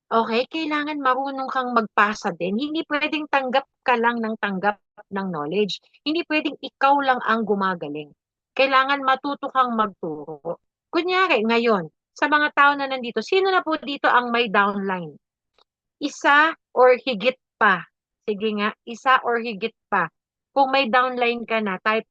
Okay? Kailangan marunong kang magpasa din. Hindi pwedeng tanggap ka lang ng tanggap ng knowledge. Hindi pwedeng ikaw lang ang gumagaling. Kailangan matuto kang magturo. Kunyari, ngayon, sa mga tao na nandito, sino na po dito ang may downline? Isa or higit pa. Sige nga, isa or higit pa. Kung may downline ka na, type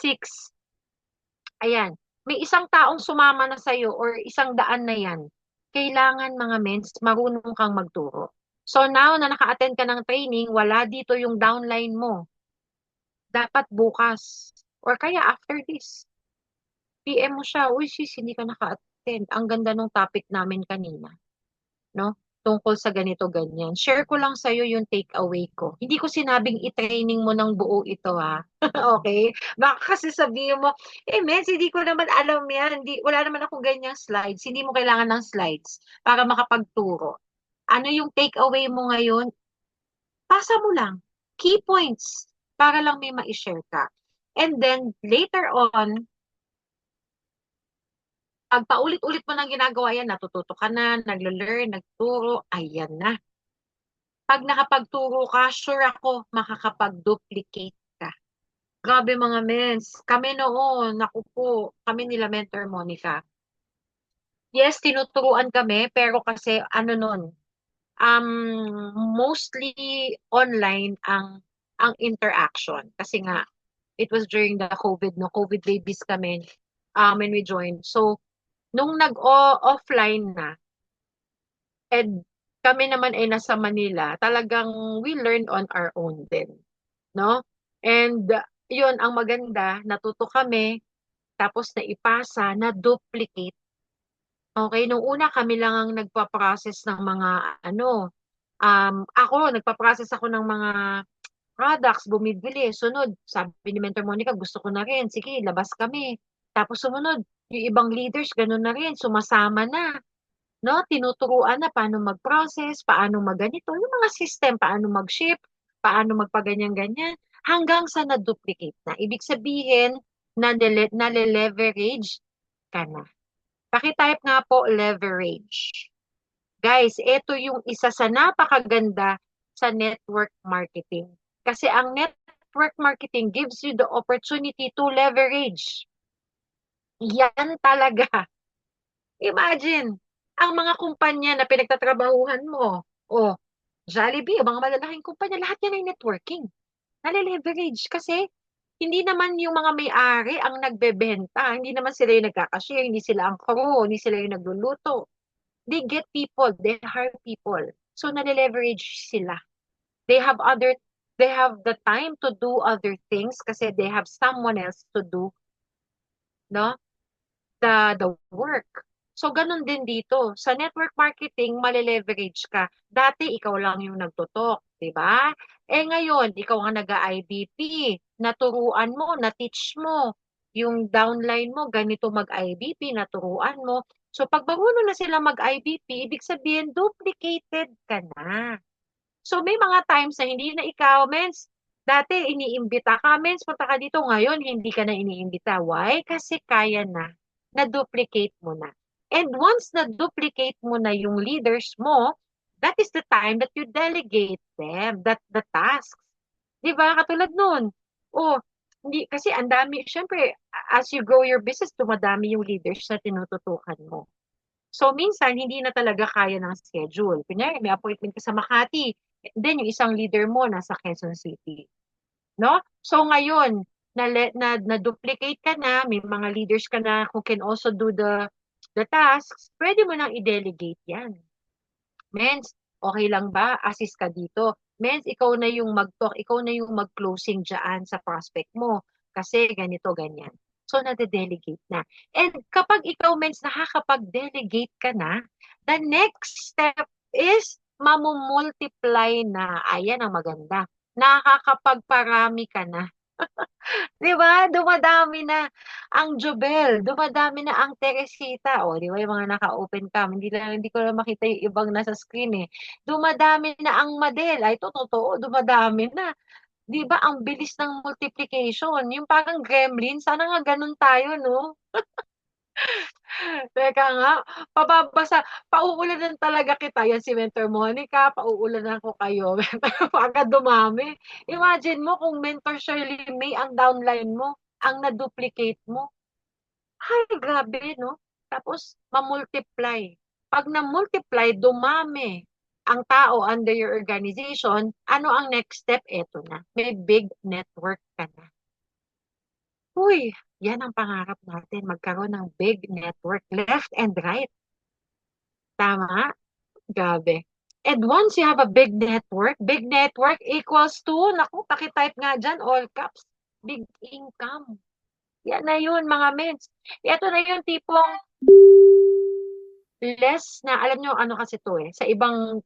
6. Ayan, may isang taong sumama na sa'yo or isang daan na yan. Kailangan mga mens, marunong kang magturo. So now na naka-attend ka ng training, wala dito yung downline mo. Dapat bukas or kaya after this, PM mo siya, uy sis, hindi ka naka-attend. Ang ganda ng topic namin kanina. No? Tungkol sa ganito, ganyan. Share ko lang sa'yo yung takeaway ko. Hindi ko sinabing i-training mo ng buo ito, ha? Okay? Baka kasi sabihin mo, mens, hindi ko naman alam yan. Hindi, wala naman akong ganyang slides. Hindi mo kailangan ng slides para makapagturo. Ano yung takeaway mo ngayon? Pasa mo lang. Key points para lang may ma-share ka. And then, later on, pag paulit-ulit mo nang ginagawa yan, natututo ka na, naglo-learn, nagturo, ayan na. Pag nakapagturo ka, sure ako, makakapag-duplicate ka. Grabe mga mens. Kami noon, naku po, kami nila Mentor Monica. Yes, tinuturuan kami, pero kasi ano nun, um, mostly online ang interaction. Kasi nga, It was during the COVID, no? COVID babies kami when we joined. So, nung nag-offline na, and kami naman ay nasa Manila, talagang we learned on our own din, no? And yun, ang maganda, natuto kami, tapos naipasa, na-duplicate. Okay, nung una kami lang ang nagpa-process ng mga ano, ako, nagpa-process ako ng mga products, bumibili. Sunod, sabi ni Mentor Monica, gusto ko na rin. Sige, labas kami. Tapos sumunod, yung ibang leaders, ganun na rin, sumasama na. No? Tinuturuan na paano mag-process, paano magganito, yung mga system, paano mag-ship, paano magpaganyan-ganyan, hanggang sa na-duplicate na. Ibig sabihin, na-leverage ka na. Pakitype nga po, leverage. Guys, ito yung isa sa napakaganda sa network marketing. Kasi ang network marketing gives you the opportunity to leverage. Yan talaga. Imagine, ang mga kumpanya na pinagtatrabahuhan mo, o Jollibee, o mga malalaking kumpanya, lahat yan ay networking. Nale-leverage kasi hindi naman yung mga may-ari ang nagbebenta, hindi naman sila yung nagkakashare, hindi sila ang crew, hindi sila yung nagluluto. They get people, they hire people. So nale-leverage sila. They have other they have the time to do other things kasi they have someone else to do, no? The work. So ganun din dito. Sa network marketing, male-leverage ka. Dati ikaw lang yung nagtutok, 'di ba? Eh ngayon, ikaw ang nag-IBP, naturuan mo, na-teach mo yung downline mo ganito mag-IBP, naturuan mo. So pag marunong na sila mag-IBP, ibig sabihin duplicated ka na. So may mga times na hindi na ikaw, mens, dati iniimbita ka, mens, punta ka dito, ngayon hindi ka na iniimbita. Why? Kasi kaya na. Na-duplicate mo na. And once na-duplicate mo na yung leaders mo, that is the time that you delegate them, that the tasks. Di ba? Katulad nun. Oh, hindi, kasi ang dami, syempre, as you grow your business, dumadami yung leaders na tinututukan mo. So, minsan, hindi na talaga kaya ng schedule. Kunyari, may appointment ka sa Makati, then yung isang leader mo nasa Quezon City. No? So, ngayon, na-duplicate ka na, may mga leaders ka na who can also do the tasks, pwede mo nang i-delegate yan. Mens, okay lang ba? Assist ka dito. Mens, ikaw na yung mag-talk, ikaw na yung mag-closing dyan sa prospect mo. Kasi ganito, ganyan. So, nade-delegate na. And kapag ikaw, mens, nakakapag-delegate ka na, the next step is mamumultiply na. Ayan ang maganda. Nakakapagparami ka na. 'Di ba? Dumadami na ang Jobel, dumadami na ang Teresita. O, 'di ba yung mga naka-open cam, hindi ko na makita yung ibang nasa screen eh. Dumadami na ang Madel. Ay, ito totoo, dumadami na. 'Di ba ang bilis ng multiplication? Yung parang gremlin, sana nga ganun tayo, no? Teka nga, pauulanan talaga kita. Yan si Mentor Monica, pauulanan ko kayo. Agad dumami. Imagine mo kung Mentor Shirley May ang downline mo, ang na-duplicate mo. Ay, grabe, no? Tapos, mamultiply. Pag na-multiply, dumami ang tao under your organization, ano ang next step? Eto na. May big network ka na. Uy, yan ang pangarap natin, magkaroon ng big network, left and right. Tama? Grabe. And once you have a big network equals to, naku, pakitype nga dyan, all caps, big income. Yan na yun, mga mens. Ito na yung tipong less na, alam nyo ano kasi to eh, sa ibang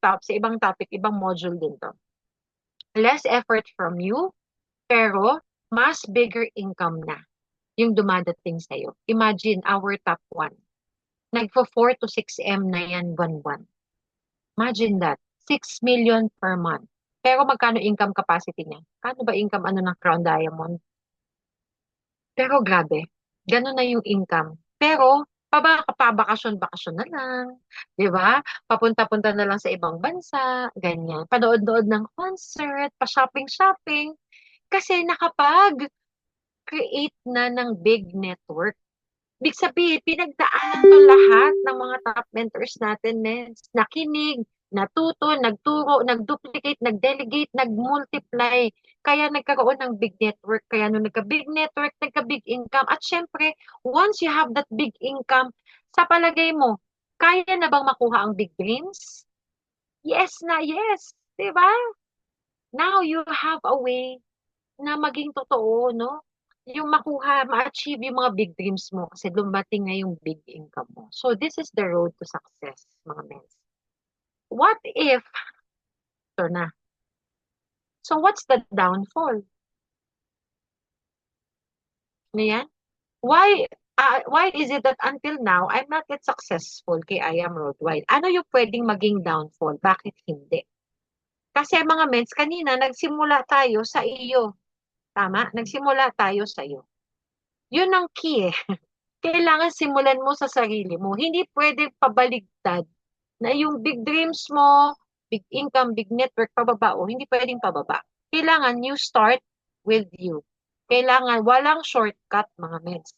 topic, ibang module din to. Less effort from you, pero mas bigger income na yung dumadating sa'yo. Imagine our top one. Nagpo 4 to 6M na yan buwan-buwan. Imagine that. 6 million per month. Pero magkano income capacity niya? Kano ba income ano ng Crown Diamond? Pero grabe. Ganun na yung income. Pero pabakasyon-bakasyon na lang. 'Di ba? Papunta-punta na lang sa ibang bansa. Ganyan. Panood-nood ng concert. Pa-shopping-shopping. Kasi nakapag-create na ng big network. Ibig sabihin, pinagdaanan to lahat ng mga top mentors natin, men. Nakinig, natuto, nagturo, nag-duplicate, nag-delegate, nag-multiply. Kaya nagkaroon ng big network. Kaya nung nagka-big network, nagka-big income. At syempre, once you have that big income, sa palagay mo, kaya na bang makuha ang big dreams? Yes na yes. 'Di ba? Now you have a way na maging totoo, no? Yung makuha, ma-achieve yung mga big dreams mo kasi dumating na yung big income mo. So this is the road to success, mga men. What if, ito na. So what's the downfall? Ano yan? Why is it that until now, I'm not yet successful kay I Am Worldwide? Ano yung pwedeng maging downfall? Bakit hindi? Kasi mga mens, kanina nagsimula tayo sa iyo. Tama? Nagsimula tayo sa iyo. Yun ang key eh. Kailangan simulan mo sa sarili mo. Hindi pwede pabaligtad na yung big dreams mo, big income, big network, pababa o hindi pwedeng pababa. Kailangan you start with you. Kailangan walang shortcut mga mens.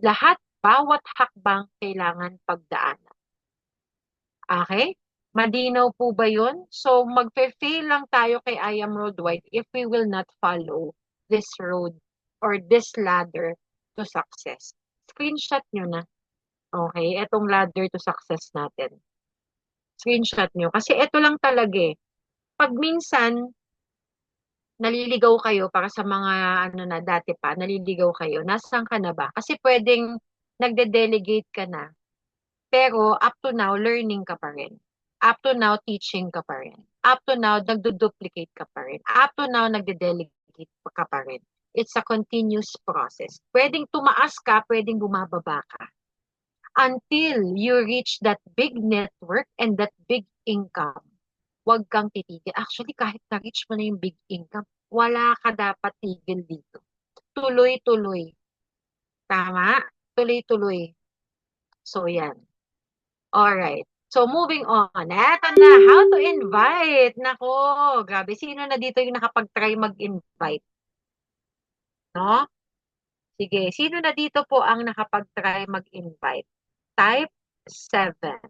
Lahat, bawat hakbang kailangan pagdaanan. Okay? Madinaw po ba yun? So magfe-fail lang tayo kay I Am Worldwide if we will not follow this road or this ladder to success. Screenshot nyo na. Okay? Etong ladder to success natin. Screenshot nyo. Kasi ito lang talaga eh. Pag minsan, naliligaw kayo para sa mga ano na dati pa, naliligaw kayo, nasaan ka na ba? Kasi pwedeng nagde-delegate ka na, pero up to now, learning ka pa rin. Up to now, teaching ka pa rin. Up to now, nagdo-duplicate ka pa rin. Up to now, nagde-delegate ka pa rin. It's a continuous process. Pwedeng tumaas ka, pwedeng bumababa ka. Until you reach that big network and that big income, huwag kang titigil. Actually, kahit na-reach mo na yung big income, wala ka dapat tigil dito. Tuloy-tuloy. Tama? Tuloy-tuloy. So, yan. Alright. So, moving on. Eto na, how to invite. Nako, grabe. Sino na dito yung nakapag-try mag-invite? No? Sige, sino na dito po ang nakapag-try mag-invite? Type 7.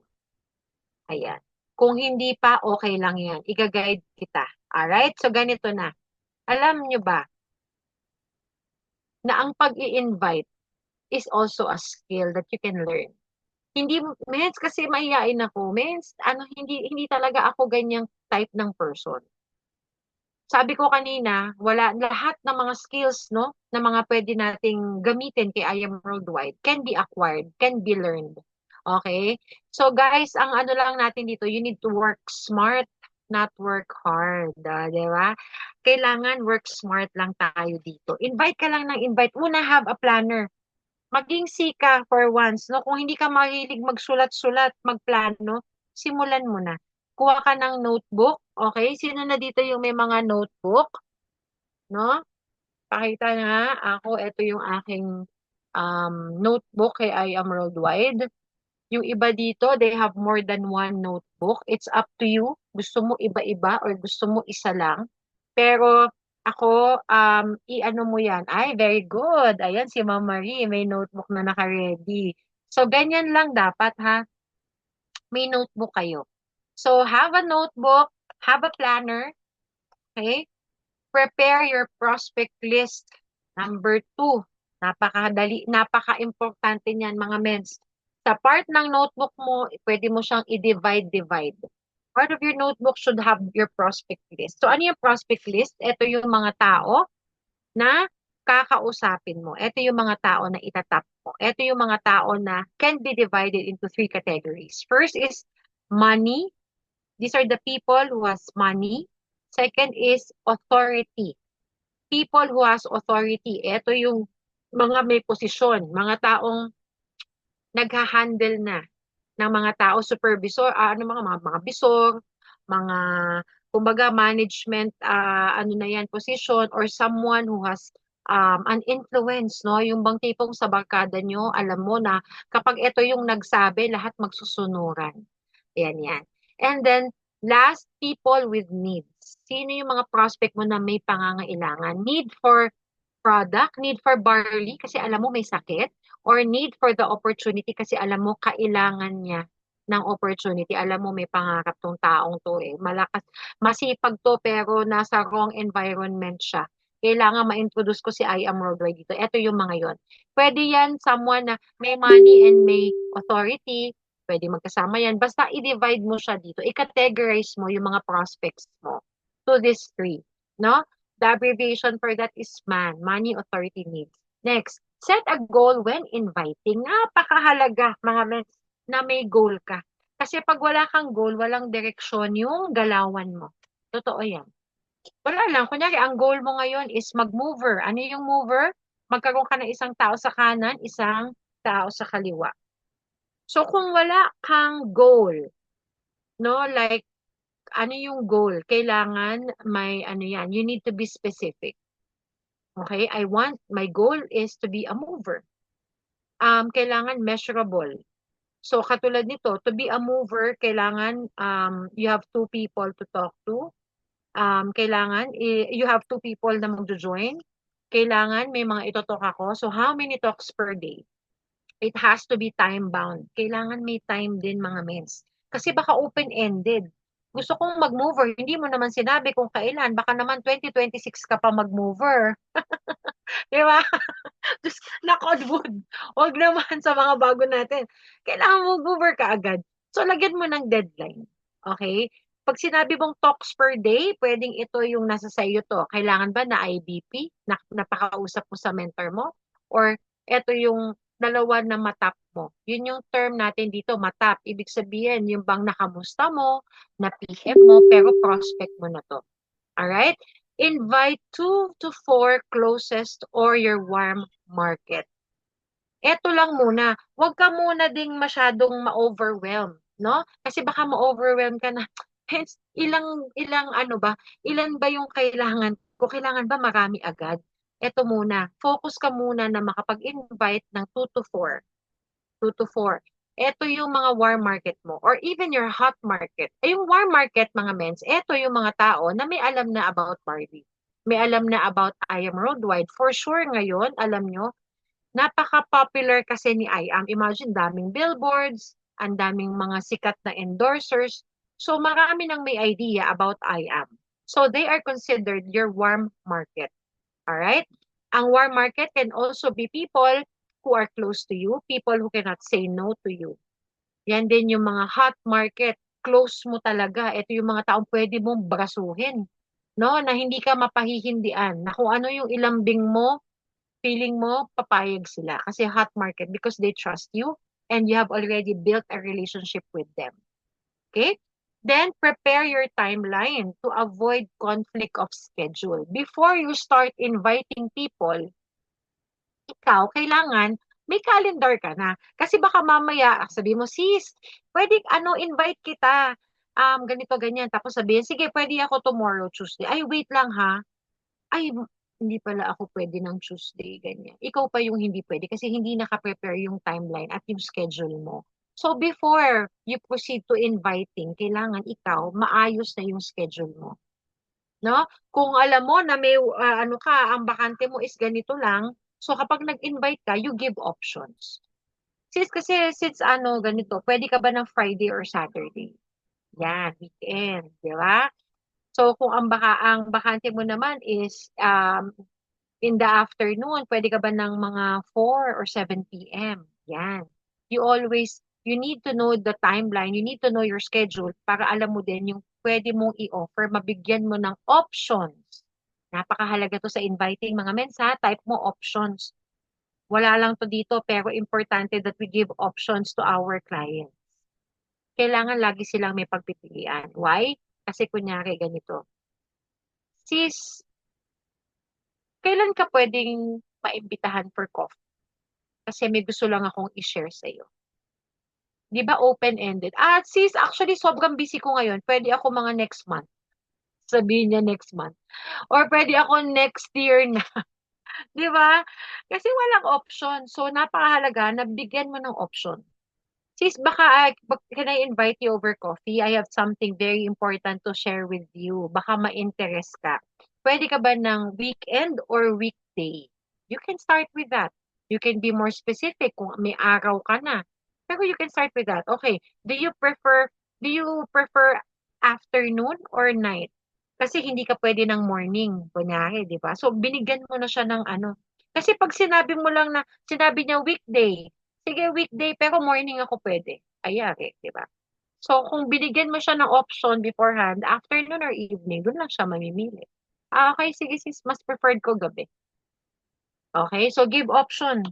Ayan. Kung hindi pa, okay lang yan. Iga-guide kita. Alright? So, ganito na. Alam nyo ba na ang pag-i-invite is also a skill that you can learn. Hindi, mens, kasi mahihain ako. Mens, ano, hindi talaga ako ganyang type ng person. Sabi ko kanina, wala, lahat ng mga skills, no, na mga pwede nating gamitin kay I Am Worldwide can be acquired, can be learned. Okay? So guys, ang ano lang natin dito, you need to work smart, not work hard. Di ba? Kailangan work smart lang tayo dito. Invite ka lang ng invite. Una, have a planner. Maging sika for once, no? Kung hindi ka mahilig magsulat-sulat, magplano, simulan mo na. Kuha ka ng notebook, okay? Sino na dito yung may mga notebook, no? Pakita na ako, ito yung aking notebook kay I Am Worldwide. Yung iba dito, they have more than one notebook. It's up to you. Gusto mo iba-iba or gusto mo isa lang. Pero ako, i-ano mo yan. Ay, very good. Ayan, si Ma'am Marie, may notebook na naka-ready. So, ganyan lang dapat, ha? May notebook kayo. So, have a notebook, have a planner, okay? Prepare your prospect list. Number 2, napakadali, napaka-importante niyan, mga mens. Sa part ng notebook mo, pwede mo siyang i-divide. Part of your notebook should have your prospect list. So, ano yung prospect list? Ito yung mga tao na kakausapin mo. Ito yung mga tao na itatap mo. Ito yung mga tao na can be divided into 3 categories. First is money. These are the people who has money. Second is authority. People who has authority. Ito yung mga may posisyon, mga taong nagha-handle na ng mga tao, supervisor, ano mga bisor, mga kumbaga management ano na yan position or someone who has an influence, no? Yung bang tipong sa barkada nyo, alam mo na kapag ito yung nagsabi, lahat magsusunuran. Yan yan. And then last, people with needs. Sino yung mga prospect mo na may pangangailangan? Need for product, need for barley kasi alam mo may sakit, or need for the opportunity kasi alam mo kailangan niya ng opportunity. Alam mo, may pangarap tong taong to eh. Malakas, masipag to pero nasa wrong environment siya. Kailangan ma-introduce ko si I Am Worldwide dito. Ito yung mga yon. Pwede yan someone na may money and may authority. Pwede magkasama yan. Basta i-divide mo siya dito. I-categorize mo yung mga prospects mo to these three. No? The abbreviation for that is MAN, money, authority, needs. Next, set a goal when inviting. Napakahalaga, mga men, na may goal ka. Kasi pag wala kang goal, walang direksyon yung galawan mo. Totoo yan. Wala lang. Kunyari, ang goal mo ngayon is mag-mover. Ano yung mover? Magkaroon ka ng isang tao sa kanan, isang tao sa kaliwa. So, kung wala kang goal, no, like, ano yung goal? Kailangan may, ano yan, you need to be specific. Okay? My goal is to be a mover. Kailangan measurable. So, katulad nito, to be a mover, kailangan you have two people to talk to. Kailangan you have two people na magjo-join. Kailangan may mga itotalk ako. So, how many talks per day? It has to be time-bound. Kailangan may time din, mga mens. Kasi baka open-ended. Gusto kong mag-mover, hindi mo naman sinabi kung kailan. Baka naman 2026 ka pa mag-mover. Di ba? Just knock on wood. Huwag naman sa mga bago natin. Kailangan mag-mover ka agad. So, lagyan mo ng deadline. Okay? Pag sinabi mong talks per day, pwedeng ito yung nasa sa iyo to. Kailangan ba na IBP? Napakausap mo sa mentor mo? Or ito yung dalawa na matap mo? Yun yung term natin dito, matap. Ibig sabihin, yung bang nakamusta mo, na PM mo, pero prospect mo na to. Alright? Invite 2 to 4 closest or your warm market. Eto lang muna. Huwag ka muna ding masyadong ma-overwhelm, no? Kasi baka ma-overwhelm ka na. Hence, ilang ano ba? Ilan ba yung kailangan? Kung kailangan ba marami agad? Eto muna. Focus ka muna na makapag-invite ng 2 to 4. 2 to 4. Ito yung mga warm market mo or even your hot market. Ay, yung warm market, mga mens, ito yung mga tao na may alam na about Barbie. May alam na about I Am Worldwide. For sure ngayon, alam nyo, napaka-popular kasi ni I Am. Imagine, daming billboards, ang daming mga sikat na endorsers. So, marami nang may idea about I Am. So, they are considered your warm market. Alright? Ang warm market can also be people who are close to you, people who cannot say no to you. Yan din yung mga hot market, close mo talaga. Ito yung mga taong pwede mong brasuhin, no? Na hindi ka mapahihindian. Na kung ano yung ilambing mo, feeling mo, papayag sila. Kasi hot market because they trust you and you have already built a relationship with them. Okay? Then, prepare your timeline to avoid conflict of schedule. Before you start inviting people, ikaw, kailangan may calendar ka na. Kasi baka mamaya, sabi mo, sis, pwede, invite kita. Ganito, ganyan. Tapos sabihin, sige, pwede ako tomorrow, Tuesday. Ay, wait lang ha. Ay, hindi pala ako pwede ng Tuesday, ganyan. Ikaw pa yung hindi pwede kasi hindi naka-prepare yung timeline at yung schedule mo. So before you proceed to inviting, kailangan ikaw maayos na yung schedule mo. No? Kung alam mo na may ang bakante mo is ganito lang, so kapag nag-invite ka, you give options. Since ganito, pwede ka ba ng Friday or Saturday? Yan, weekend, di ba? So kung ang bakante mo naman is in the afternoon, pwede ka ba ng mga 4 or 7 p.m.? Yan. You need to know the timeline, you need to know your schedule para alam mo din yung pwede mong i-offer, mabigyan mo ng options. Napakahalaga to sa inviting mga mensa, type mo options. Wala lang to dito, pero importante that we give options to our clients. Kailangan lagi silang may pagpipilian. Why? Kasi kunyari ganito. Sis, kailan ka pwedeng maimbitahan for coffee? Kasi may gusto lang akong i-share sa iyo. Di ba open-ended? Sis, actually sobrang busy ko ngayon. Pwede ako mga next month. Sabihin niya next month. Or pwede ako next year na. Di ba? Kasi walang option. So, napakahalaga na bigyan mo ng option. Sis, can I invite you over coffee? I have something very important to share with you. Baka ma-interest ka. Pwede ka ba ng weekend or weekday? You can start with that. You can be more specific kung may araw ka na. Pero you can start with that. Okay, do you prefer afternoon or night? Kasi hindi ka pwede ng morning, kunyari, di ba? So, binigyan mo na siya ng ano. Kasi pag sinabi mo lang na, sinabi niya weekday, sige weekday, pero morning ako pwede. Ayari, di ba? So, kung binigyan mo siya ng option beforehand, afternoon or evening, doon lang siya mamimili. Okay, sige sis, mas preferred ko gabi. Okay, so give option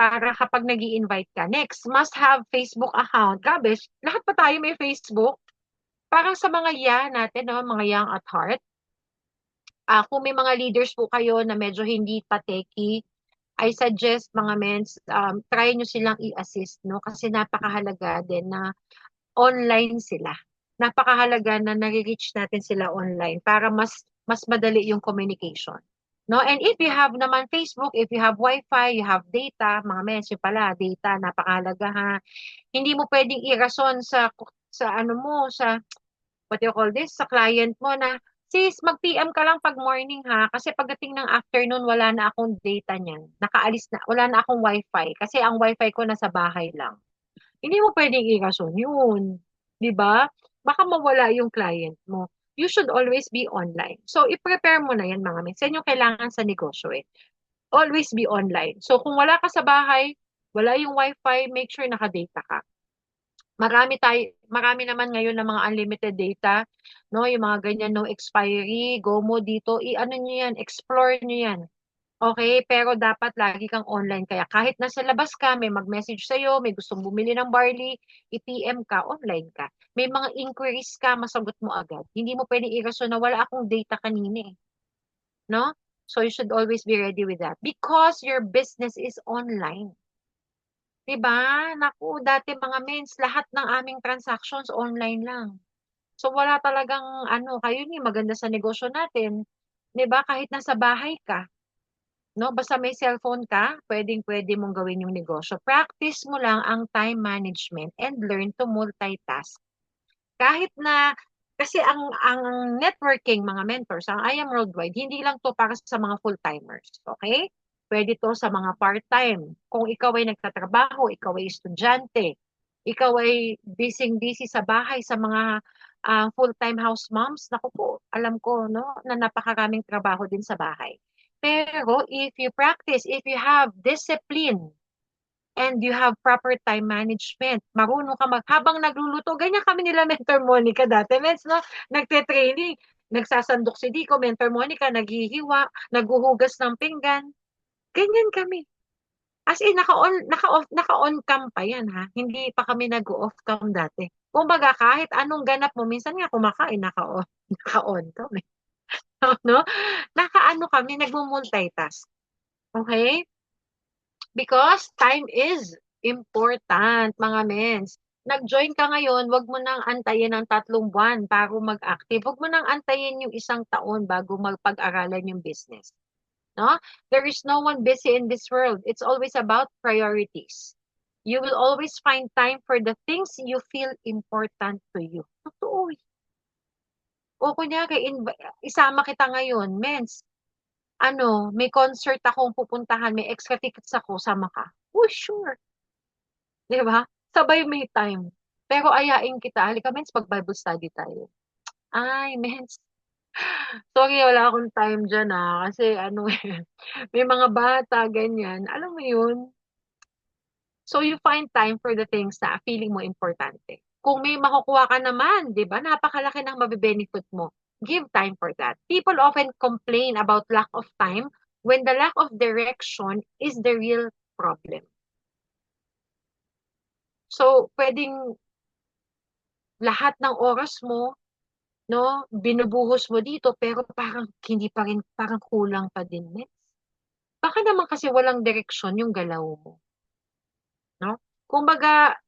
para kapag nag invite ka. Next, must have Facebook account. Grabe, lahat pa tayo may Facebook. Parang sa mga natin, no, mga young at heart, kung may mga leaders po kayo na medyo hindi pa techy, I suggest mga mens, try nyo silang i-assist, no? Kasi napakahalaga din na online sila. Napakahalaga na nare-reach natin sila online para mas madali yung communication. No? And if you have naman Facebook, if you have Wi-Fi, you have data, mga message pala, data, napakahalaga ha. Hindi mo pwedeng irason sa ano mo, sa what you call this, sa client mo na, sis, mag-PM ka lang pag morning ha, kasi pagdating ng afternoon, wala na akong data niyan. Nakaalis na, wala na akong Wi-Fi, kasi ang Wi-Fi ko nasa bahay lang. Hindi mo pwedeng irason yun. 'Di ba? Baka mawala yung client mo. You should always be online. So, i-prepare mo na yan mga miss. Yan yung kailangan sa negosyo eh. Always be online. So, kung wala ka sa bahay, wala yung wifi, make sure naka-data ka. Marami naman ngayon ng mga unlimited data, no? Yung mga ganyan, no expiry, go mo dito, i-ano nyo yan, explore nyo yan. Okay, pero dapat lagi kang online. Kaya kahit nasa labas ka, may mag-message sa'yo, may gustong bumili ng barley, i-PM ka, online ka. May mga inquiries ka, masagot mo agad. Hindi mo pwedeng iraso na wala akong data kanina eh. No? So you should always be ready with that. Because your business is online. Diba? Naku, dati mga mens, lahat ng aming transactions online lang. So wala talagang ano, kayo ni maganda sa negosyo natin. 'Di ba? Kahit nasa bahay ka, no? Basta may cellphone ka, pwedeng-pwede mong gawin yung negosyo. Practice mo lang ang time management and learn to multitask. Kahit na, kasi ang networking, mga mentors, ang I Am Worldwide, hindi lang to para sa mga full-timers. Okay? Pwede to sa mga part-time. Kung ikaw ay nagtatrabaho, ikaw ay estudyante, ikaw ay busy-busy sa bahay, sa mga full-time house moms, naku po, alam ko, no, na napakaraming trabaho din sa bahay. Pero if you practice, if you have discipline, and you have proper time management, marunong ka habang nagluluto, ganyan kami nila Mentor Monica dati, mens, no? Nagte-training, nagsasandok si Dico, Mentor Monica, naghihiwa, naghuhugas ng pinggan. Ganyan kami. As in, naka-on cam pa yan, ha? Hindi pa kami nag-off cam dati. Kumbaga, kahit anong ganap mo, minsan nga kumakain, naka-on, naka-on kami. No? Naka-ano kami, nagmo-multitask. Okay? Because time is important, mga mens. Nag-join ka ngayon, wag mo nang antayin ng 3 buwan bago mag-active. Wag mo nang antayin yung 1 taon bago magpag-aralan yung business. No? There is no one busy in this world. It's always about priorities. You will always find time for the things you feel important to you. Totoo. O kunyari, isama kita ngayon, mens, ano, may concert akong pupuntahan, may extra tickets ako, sama ka. Oh, sure. Di ba? Sabay may time. Pero ayain kita, halika mens, pag-Bible study tayo. Ay, mens, sorry, wala akong time dyan kasi ano may mga bata, ganyan. Alam mo yun? So you find time for the things na feeling mo importante. Kung may makukuha ka naman, di ba, napakalaki ng mabibenefit mo. Give time for that. People often complain about lack of time when the lack of direction is the real problem. So, pwedeng lahat ng oras mo, no, binubuhos mo dito, pero parang hindi pa rin, parang kulang pa din, eh. Baka naman kasi walang direksyon yung galaw mo, no? Kumbaga,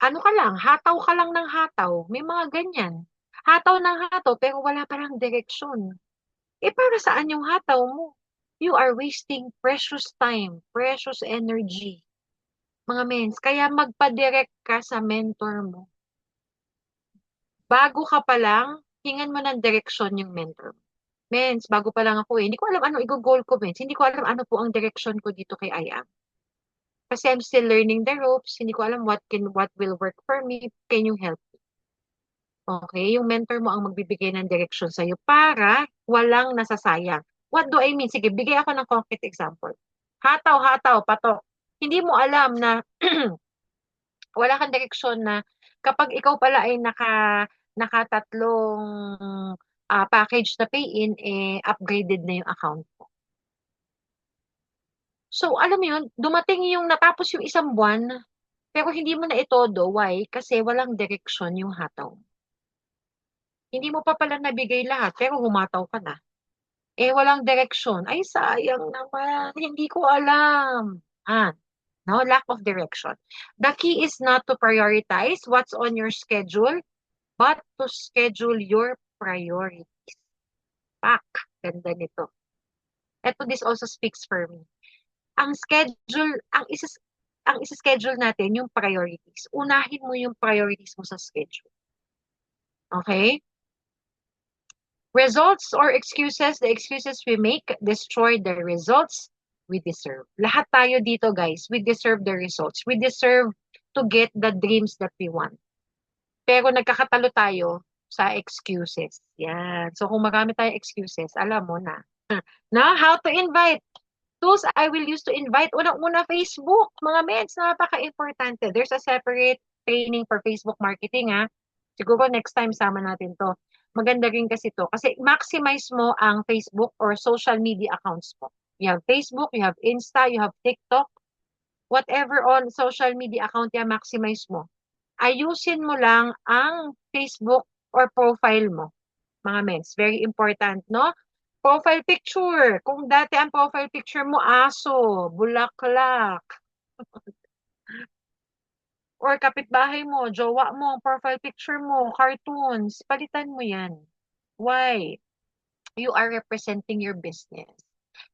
ano ka lang, hataw ka lang ng hataw. May mga ganyan. Hataw ng hataw, pero wala palang direksyon. Eh, para saan yung hataw mo? You are wasting precious time, precious energy. Mga mens, kaya magpa-direct ka sa mentor mo. Bago ka pa lang, hingan mo ng direksyon yung mentor mo. Mens, bago pa lang ako eh. Hindi ko alam ano i-goal ko, mens. Hindi ko alam ano po ang direksyon ko dito kay IAM. Kasi I'm still learning the ropes. Hindi ko alam what will work for me. Can you help? Okay, yung mentor mo ang magbibigay ng direksyon sa'yo para walang nasasayang. What do I mean? Sige, bigay ako ng concrete example. Hataw, hataw, patok. Hindi mo alam na wala kang direksyon na kapag ikaw pala ay nakatatlong package na pay-in, upgraded na yung account mo. So, alam mo yun, dumating yung natapos yung isang buwan, pero hindi mo na itodo. Why? Kasi walang direksyon yung hataw. Hindi mo pa pala nabigay lahat, pero humataw ka na. Walang direksyon. Ay, sayang naman. Hindi ko alam. No, lack of direction. The key is not to prioritize what's on your schedule, but to schedule your priorities. Pak, ganda nito. Eto, this also speaks for me. Ang schedule, ang isa-schedule natin yung priorities. Unahin mo yung priorities mo sa schedule. Okay? Results or excuses, the excuses we make destroy the results we deserve. Lahat tayo dito, guys, we deserve the results. We deserve to get the dreams that we want. Pero nagkakatalo tayo sa excuses. Yan. So kung marami tayong excuses, alam mo na. Na, how to invite? Tools I will use to invite. Unang-una, Facebook. Mga meds, napaka-importante. There's a separate training for Facebook marketing, ha. Siguro next time sama natin to. Maganda rin kasi to. Kasi maximize mo ang Facebook or social media accounts mo. You have Facebook, you have Insta, you have TikTok. Whatever on social media account yan, maximize mo. Ayusin mo lang ang Facebook or profile mo. Mga mens, very important, no? Profile picture. Kung dati ang profile picture mo, aso, bulaklak, or kapitbahay mo, jowa mo, ang profile picture mo, cartoons, palitan mo yan. Why? You are representing your business.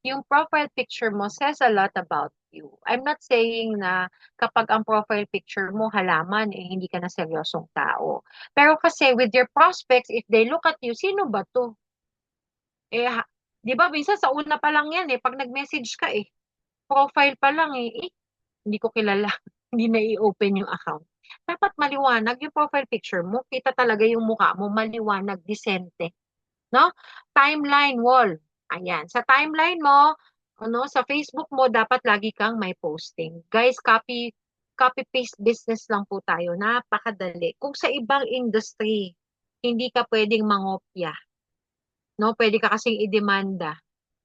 Yung profile picture mo says a lot about you. I'm not saying na kapag ang profile picture mo halaman, hindi ka na seryosong tao. Pero kasi with your prospects, if they look at you, sino ba to? Di ba, minsan sa una pa lang yan pag nag-message ka profile pa lang hindi ko kilala, hindi na i-open yung account. Dapat maliwanag yung profile picture mo, kita talaga yung mukha mo, maliwanag, disente, no? Timeline wall. Ayan, sa timeline mo, sa Facebook mo, dapat lagi kang may posting. Guys, copy paste business lang po tayo, napakadali. Kung sa ibang industry, hindi ka pwedeng mangopya, no? Pwede ka kasing idemanda.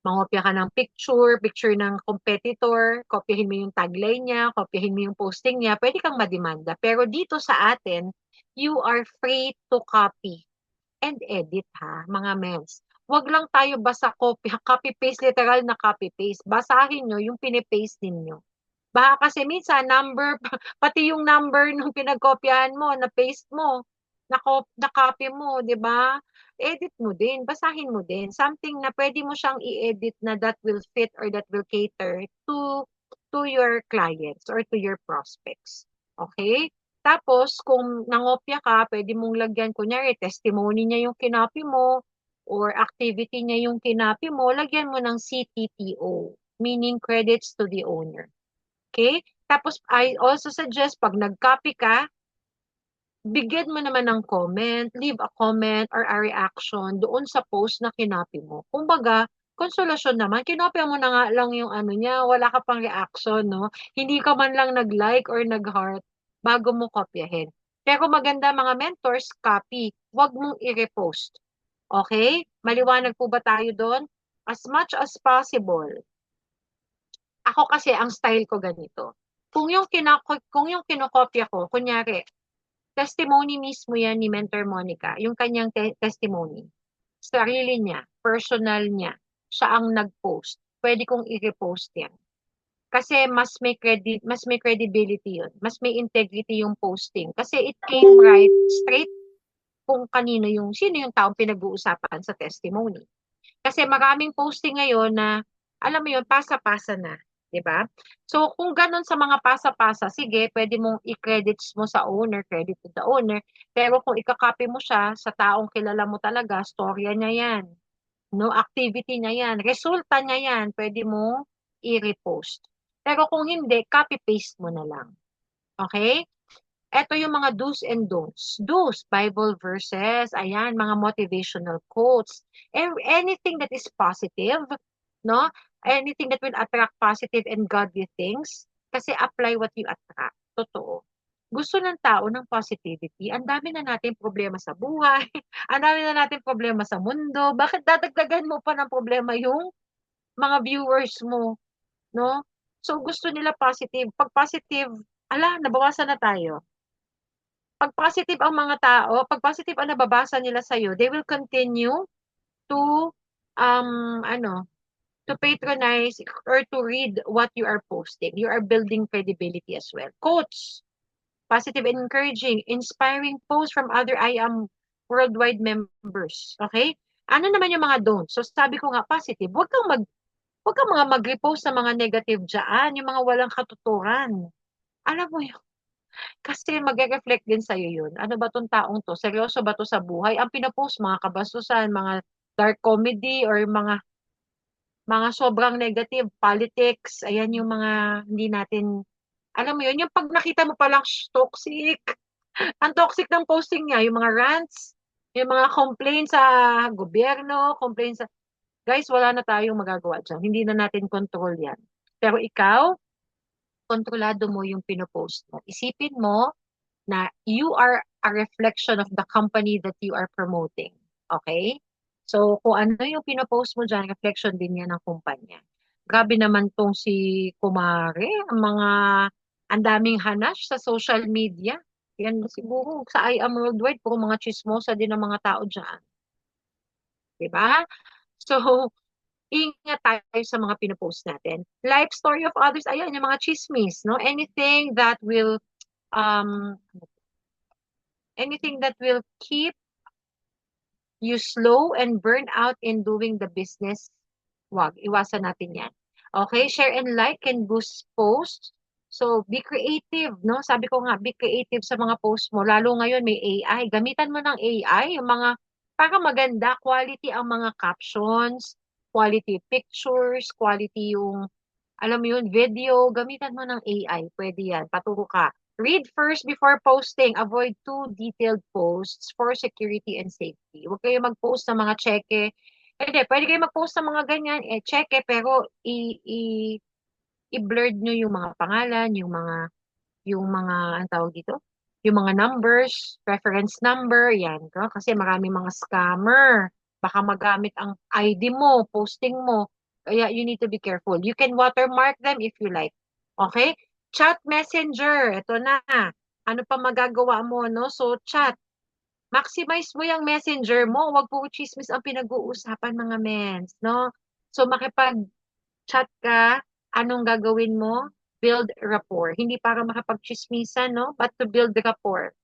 Mangopya ka ng picture ng competitor, kopyahin mo yung tagline niya, kopyahin mo yung posting niya, pwede kang mademanda. Pero dito sa atin, you are free to copy and edit, ha, mga mens. Huwag lang tayo basta copy-paste, literal na copy-paste. Basahin nyo yung pinipaste ninyo. Baka kasi minsan, pati yung number nung pinagkopyahan mo, na-paste mo, na-copy mo, di ba? Edit mo din, basahin mo din. Something na pwede mo siyang i-edit na that will fit or that will cater to your clients or to your prospects. Okay? Tapos, kung nangopya ka, pwede mong lagyan, kunyari, testimony niya yung kinapi mo or activity niya yung kinapi mo, lagyan mo ng CTTO, meaning credits to the owner. Okay? Tapos, I also suggest, pag nag-copy ka, bigyan mo naman ng comment, leave a comment or a reaction doon sa post na kinapi mo. Kumbaga, konsolasyon naman, kinopya mo na nga lang yung ano niya, wala ka pang reaction, no? Hindi ka man lang nag-like or nag-heart bago mo kopyahin. Pero maganda mga mentors, copy. Huwag mong i-repost. Okay? Maliwanag po ba tayo doon? As much as possible. Ako kasi, ang style ko ganito. Kung yung kinokopya ko, kunyari, testimony mismo yan ni Mentor Monica, yung kanyang testimony. Sarili niya, personal niya, siya ang nag-post. Pwede kong i-repost yan. Kasi mas may credibility yun. Mas may integrity yung posting. Kasi it came right straight kung sino yung taong pinag-uusapan sa testimony. Kasi maraming posting ngayon na, alam mo yun, pasa-pasa na. 'Di ba? So, kung ganun sa mga pasa-pasa, sige, pwede mong i-credits mo sa owner, credit to the owner. Pero kung ikakopy mo siya sa taong kilala mo talaga, storya niya yan. No, activity niya yan. Resulta niya yan. Pwede mo i-repost. Pero kung hindi, copy-paste mo na lang. Okay? Ito yung mga do's and don'ts. Do's, Bible verses, ayan, mga motivational quotes. Anything that is positive, no? Anything that will attract positive and godly things. Kasi apply what you attract. Totoo. Gusto ng tao ng positivity. Ang dami na natin problema sa buhay. Ang dami na natin problema sa mundo. Bakit dadagdagan mo pa ng problema yung mga viewers mo, no? So gusto nila positive. Pag positive, ala, nabawasan na tayo. Pag positive ang mga tao, pag positive ang nababasa nila sa iyo, they will continue to ano, to patronize or to read what you are posting. You are building credibility as well. Quotes, positive and encouraging, inspiring posts from other I am worldwide members. Okay? Ano naman yung mga don't? So sabi ko nga positive, wag kang mga mag-repost sa mga negative diyan, yung mga walang katuturan. Alam mo yun, kasi magre-reflect din sa'yo yun. Ano ba 'tong taong 'to, seryoso ba 'to sa buhay? Ang pino-post mga kabastusan, mga dark comedy or mga sobrang negative, politics, ayan yung mga hindi natin alam mo yun, yung 'pag nakita mo palang, toxic. Ang toxic ng posting niya, yung mga rants, yung mga complaints sa gobyerno, complaints sa guys, wala na tayong magagawa diyan. Hindi na natin control 'yan. Pero ikaw, kontrolado mo yung pino-post mo. Isipin mo na you are a reflection of the company that you are promoting. Okay? So, kung ano yung pinopost mo dyan, reflection din yan ng kumpanya. Grabe naman tong si Kumare, ang daming hanash sa social media. Yan siguro, sa I Am Worldwide, puro mga chismosa din ng mga tao dyan. Diba? So, ingat tayo sa mga pinopost natin. Life story of others, ayan, yung mga chismis, no? Um, anything that will keep you slow and burn out in doing the business, wag, iwasan natin yan. Okay, share and like can boost posts. So, be creative, no? Sabi ko nga, be creative sa mga posts mo. Lalo ngayon may AI. Gamitan mo ng AI, yung mga, para maganda, quality ang mga captions, quality pictures, quality yung alam mo yun, video, gamitan mo ng AI. Pwede yan. Paturo ka. Read first before posting. Avoid too detailed posts for security and safety. Huwag kayo mag-post ng mga cheque. Hindi, pwede kayo mag-post ng mga ganyan, cheque, pero i-blurred nyo yung mga pangalan, yung mga, ang tawag dito? Yung mga numbers, reference number, yan. No? Kasi marami mga scammer. Baka magamit ang ID mo, posting mo. Kaya you need to be careful. You can watermark them if you like. Okay? Chat messenger. Ito na. Ano pa magagawa mo, no? So, chat. Maximize mo yung messenger mo. Huwag po chismis ang pinag-uusapan, mga mens, no? So, makipag-chat ka, anong gagawin mo? Build rapport. Hindi para makapag-chismisan, no? But to build rapport.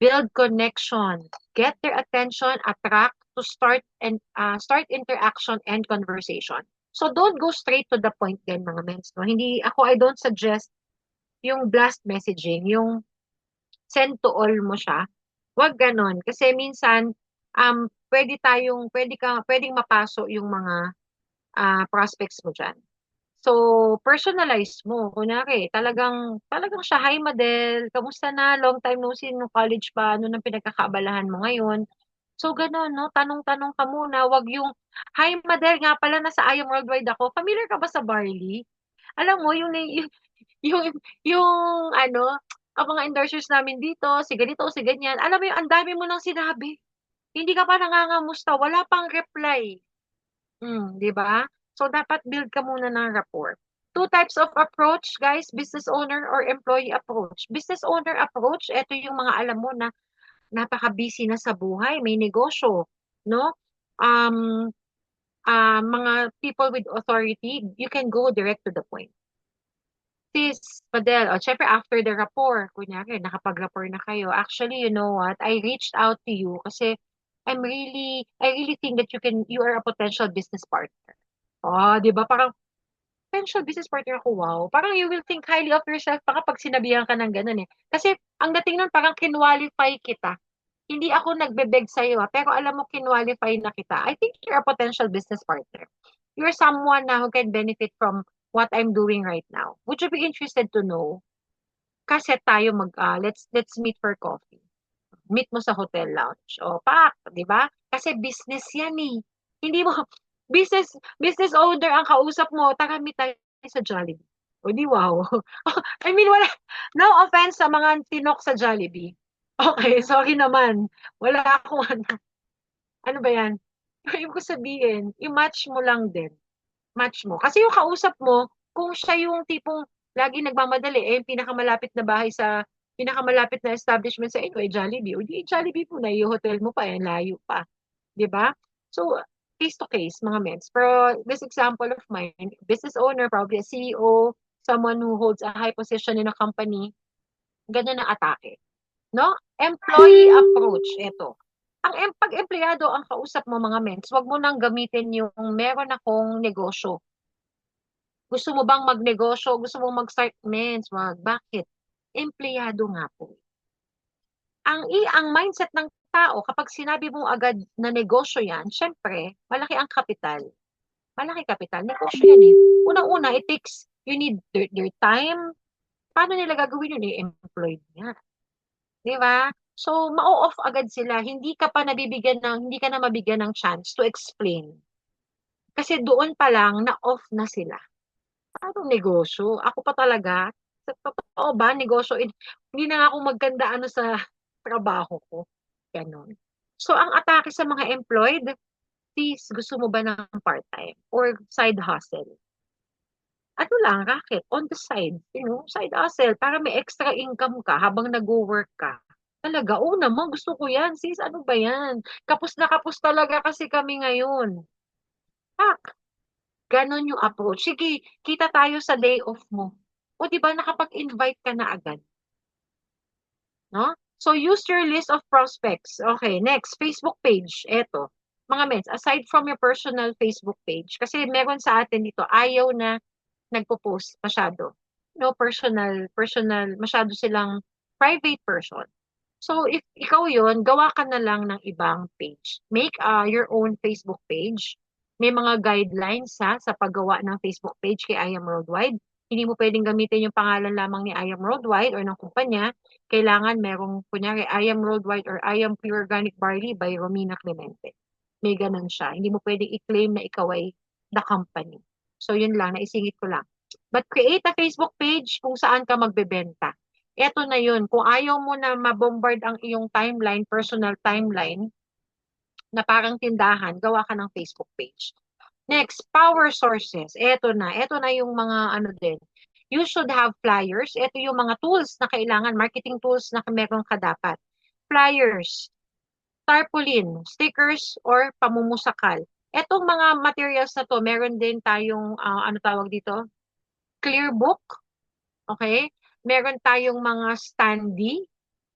Build connection. Get their attention, attract to start interaction and conversation. So don't go straight to the point din mga mens, no? Hindi ako I don't suggest yung blast messaging, yung send to all mo siya. Huwag ganon kasi minsan pwedeng mapaso yung mga prospects mo diyan. So, personalize mo. Kunwari, talagang siya, hi Madel, kamusta na? Long time no see, no college pa, ano nang pinagkakaabalahan mo ngayon? So, gano'n, no? Tanong-tanong ka muna, wag yung, hi Madel, nga pala, nasa I Am Worldwide ako. Familiar ka ba sa Barley? Alam mo, yung, yung, ano, ang mga endorsers namin dito, si ganito, si ganyan. Alam mo yung, ang dami mo nang sinabi. Hindi ka pa nangangamusta, wala pang reply. 'Di ba? So, dapat build ka muna ng rapport. Two types of approach, guys, business owner or employee approach. Business owner approach, ito yung mga alam mo na napaka-busy na sa buhay, may negosyo, no? Um, mga people with authority, you can go direct to the point. Sis, Padel, syempre after the rapport, kunyari, nakapag-rapport na kayo, actually, you know what, I reached out to you kasi I really think that you are a potential business partner. Oh, di ba? Parang, potential business partner ako, wow. Parang you will think highly of yourself baka pag sinabihan ka ng ganun eh. Kasi, ang dating nun, parang kinwalify kita. Hindi ako nagbe-beg sa'yo, pero alam mo, kinwalify na kita. I think you're a potential business partner. You're someone na who can benefit from what I'm doing right now. Would you be interested to know? Kasi tayo let's meet for coffee. Meet mo sa hotel lounge. O, pak, di ba? Kasi business yan eh. Hindi mo, business owner ang kausap mo, tara meet tayo sa Jollibee. O di wow. I mean, no offense sa mga tinok sa Jollibee. Okay, sorry naman. Wala akong ano ba yan? Yung ko sabihin, i-match mo lang din. Match mo. Kasi yung kausap mo, kung siya yung tipong lagi nagmamadali, eh, pinakamalapit na bahay sa, pinakamalapit na establishment sa inyo, eh, Jollibee. O di, Jollibee po na, yung hotel mo pa, eh, layo pa. Di ba? So, case to case, mga mens. Pero this example of mine, business owner, probably a CEO, someone who holds a high position in a company, ganyan ang atake. No? Employee approach, ito. Pag empleyado ang kausap mo mga mens, wag mo nang gamitin yung meron akong negosyo. Gusto mo bang magnegosyo? Gusto mo mag-start mens? Wag. Bakit? Empleyado nga po. Ang mindset ng tao, kapag sinabi mo agad na negosyo yan, syempre, malaki ang kapital. Malaki kapital. Negosyo yan eh. Unang-una, you need their time. Paano nila gagawin yun? Employed nga. Di ba? So, ma-off agad sila. Hindi ka na mabigyan ng chance to explain. Kasi doon pa lang, na-off na sila. Paano negosyo? Ako pa talaga, sa totoo ba, negosyo, hindi na nga ako maganda sa trabaho ko. Ganon. So, ang atake sa mga employed, please, gusto mo ba ng part-time or side hustle? Ano lang, racket, on the side, side hustle, para may extra income ka habang nag-work ka. Talaga, oo naman, gusto ko yan. Sis, ano ba yan? Kapos na kapos talaga kasi kami ngayon. Tak, ganon yung approach. Sige, kita tayo sa day off mo. O di ba nakapag-invite ka na agad, no? So use your list of prospects. Okay, next, Facebook page. Eto. Mga mens, aside from your personal Facebook page, kasi meron sa atin dito, ayaw na nagpo-post masyado. No, personal, masyado silang private person. So, if ikaw yon, gawa ka na lang ng ibang page. Make your own Facebook page. May mga guidelines sa paggawa ng Facebook page kay I Am Worldwide. Hindi mo pwedeng gamitin yung pangalan lamang ni I Am Worldwide or ng kumpanya. Kailangan merong, kunyari, I Am Worldwide or I Am Pure Organic Barley by Romina Clemente. May ganun siya. Hindi mo pwedeng i-claim na ikaw ay the company. So, yun lang, naisingit ko lang. But create a Facebook page kung saan ka magbebenta. Eto na yun. Kung ayaw mo na mabombard ang iyong timeline, personal timeline, na parang tindahan, gawa ka ng Facebook page. Next, power sources. Eto na. Eto na yung mga ano din. You should have flyers. Ito yung mga tools na kailangan, marketing tools na meron ka dapat. Flyers, tarpaulin, stickers, or pamumusakal. Etong mga materials na to, meron din tayong, ano tawag dito? Clear book. Okay? Meron tayong mga standee,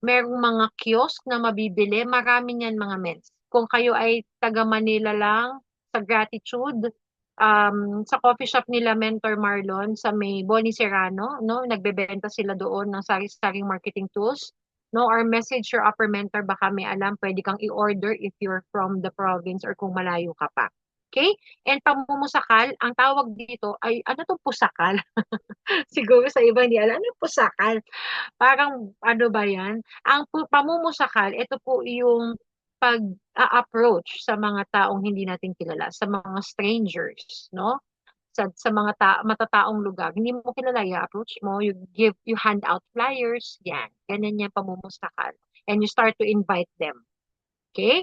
merong mga kiosk na mabibili. Marami niyan mga mens. Kung kayo ay taga Manila lang, sa Gratitude, sa coffee shop nila Mentor Marlon sa may Boni Serrano, no? Nagbebenta sila doon ng sari-saring marketing tools. No, our message your upper mentor, baka may alam, pwede kang i-order if you're from the province or kung malayo ka pa. Okay? And pamumusakal, ang tawag dito ay, ano tong pusakal? Siguro sa iba hindi alam, ano yung pusakal? Parang ano ba yan? Ang pamumusakal, ito po yung pag-approach sa mga taong hindi natin kilala, sa mga strangers, no? Sa mga matataong lugar. Hindi mo kilala, i-approach mo, you hand out flyers, yan. Ganyan yan pamumusakal. And you start to invite them. Okay?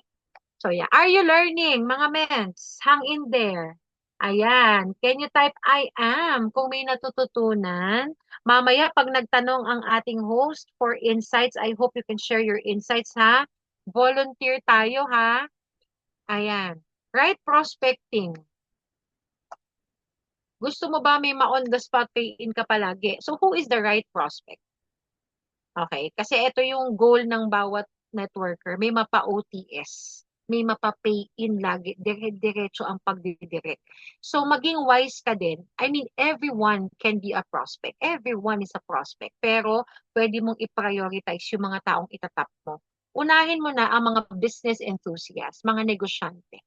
So yeah, are you learning, mga mens? Hang in there. Ayan, can you type I am kung may natututunan? Mamaya pag nagtanong ang ating host for insights, I hope you can share your insights ha. Volunteer tayo ha. Ayan. Right prospecting. Gusto mo ba may ma-on the spot pay-in ka palagi? So who is the right prospect? Okay, kasi ito yung goal ng bawat networker. May mapa-OTS. May mapa-pay-in lagi. Dire-diretso ang pagdidirect. So maging wise ka din. I mean, everyone can be a prospect. Everyone is a prospect. Pero pwede mong i-prioritize yung mga taong itatap mo. Unahin mo na ang mga business enthusiasts, mga negosyante.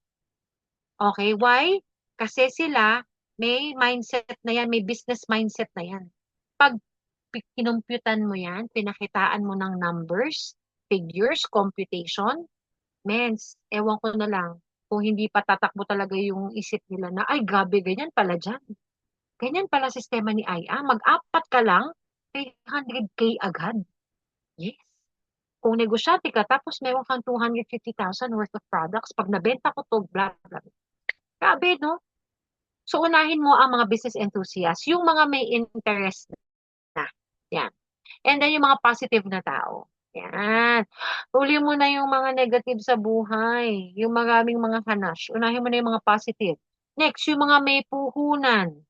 Okay, why? Kasi sila, May mindset na yan, may business mindset na yan. Pag kinumputan mo yan, pinakitaan mo ng numbers, figures, computation, mens, ewan ko na lang kung hindi pa tatakbo talaga yung isip nila na, ay, gabi, ganyan pala dyan. Ganyan pala sistema ni IA. Mag-apat ka lang, 300K agad. Yes. Kung negosyante ka, tapos meron kang 250,000 worth of products, pag nabenta ko to, blah, blah. Grabe, no? So, unahin mo ang mga business enthusiasts, yung mga may interest na. Yan. And then, yung mga positive na tao. Yan. Uli mo na yung mga negative sa buhay. Yung maraming mga hanash. Unahin mo na yung mga positive. Next, yung mga may puhunan.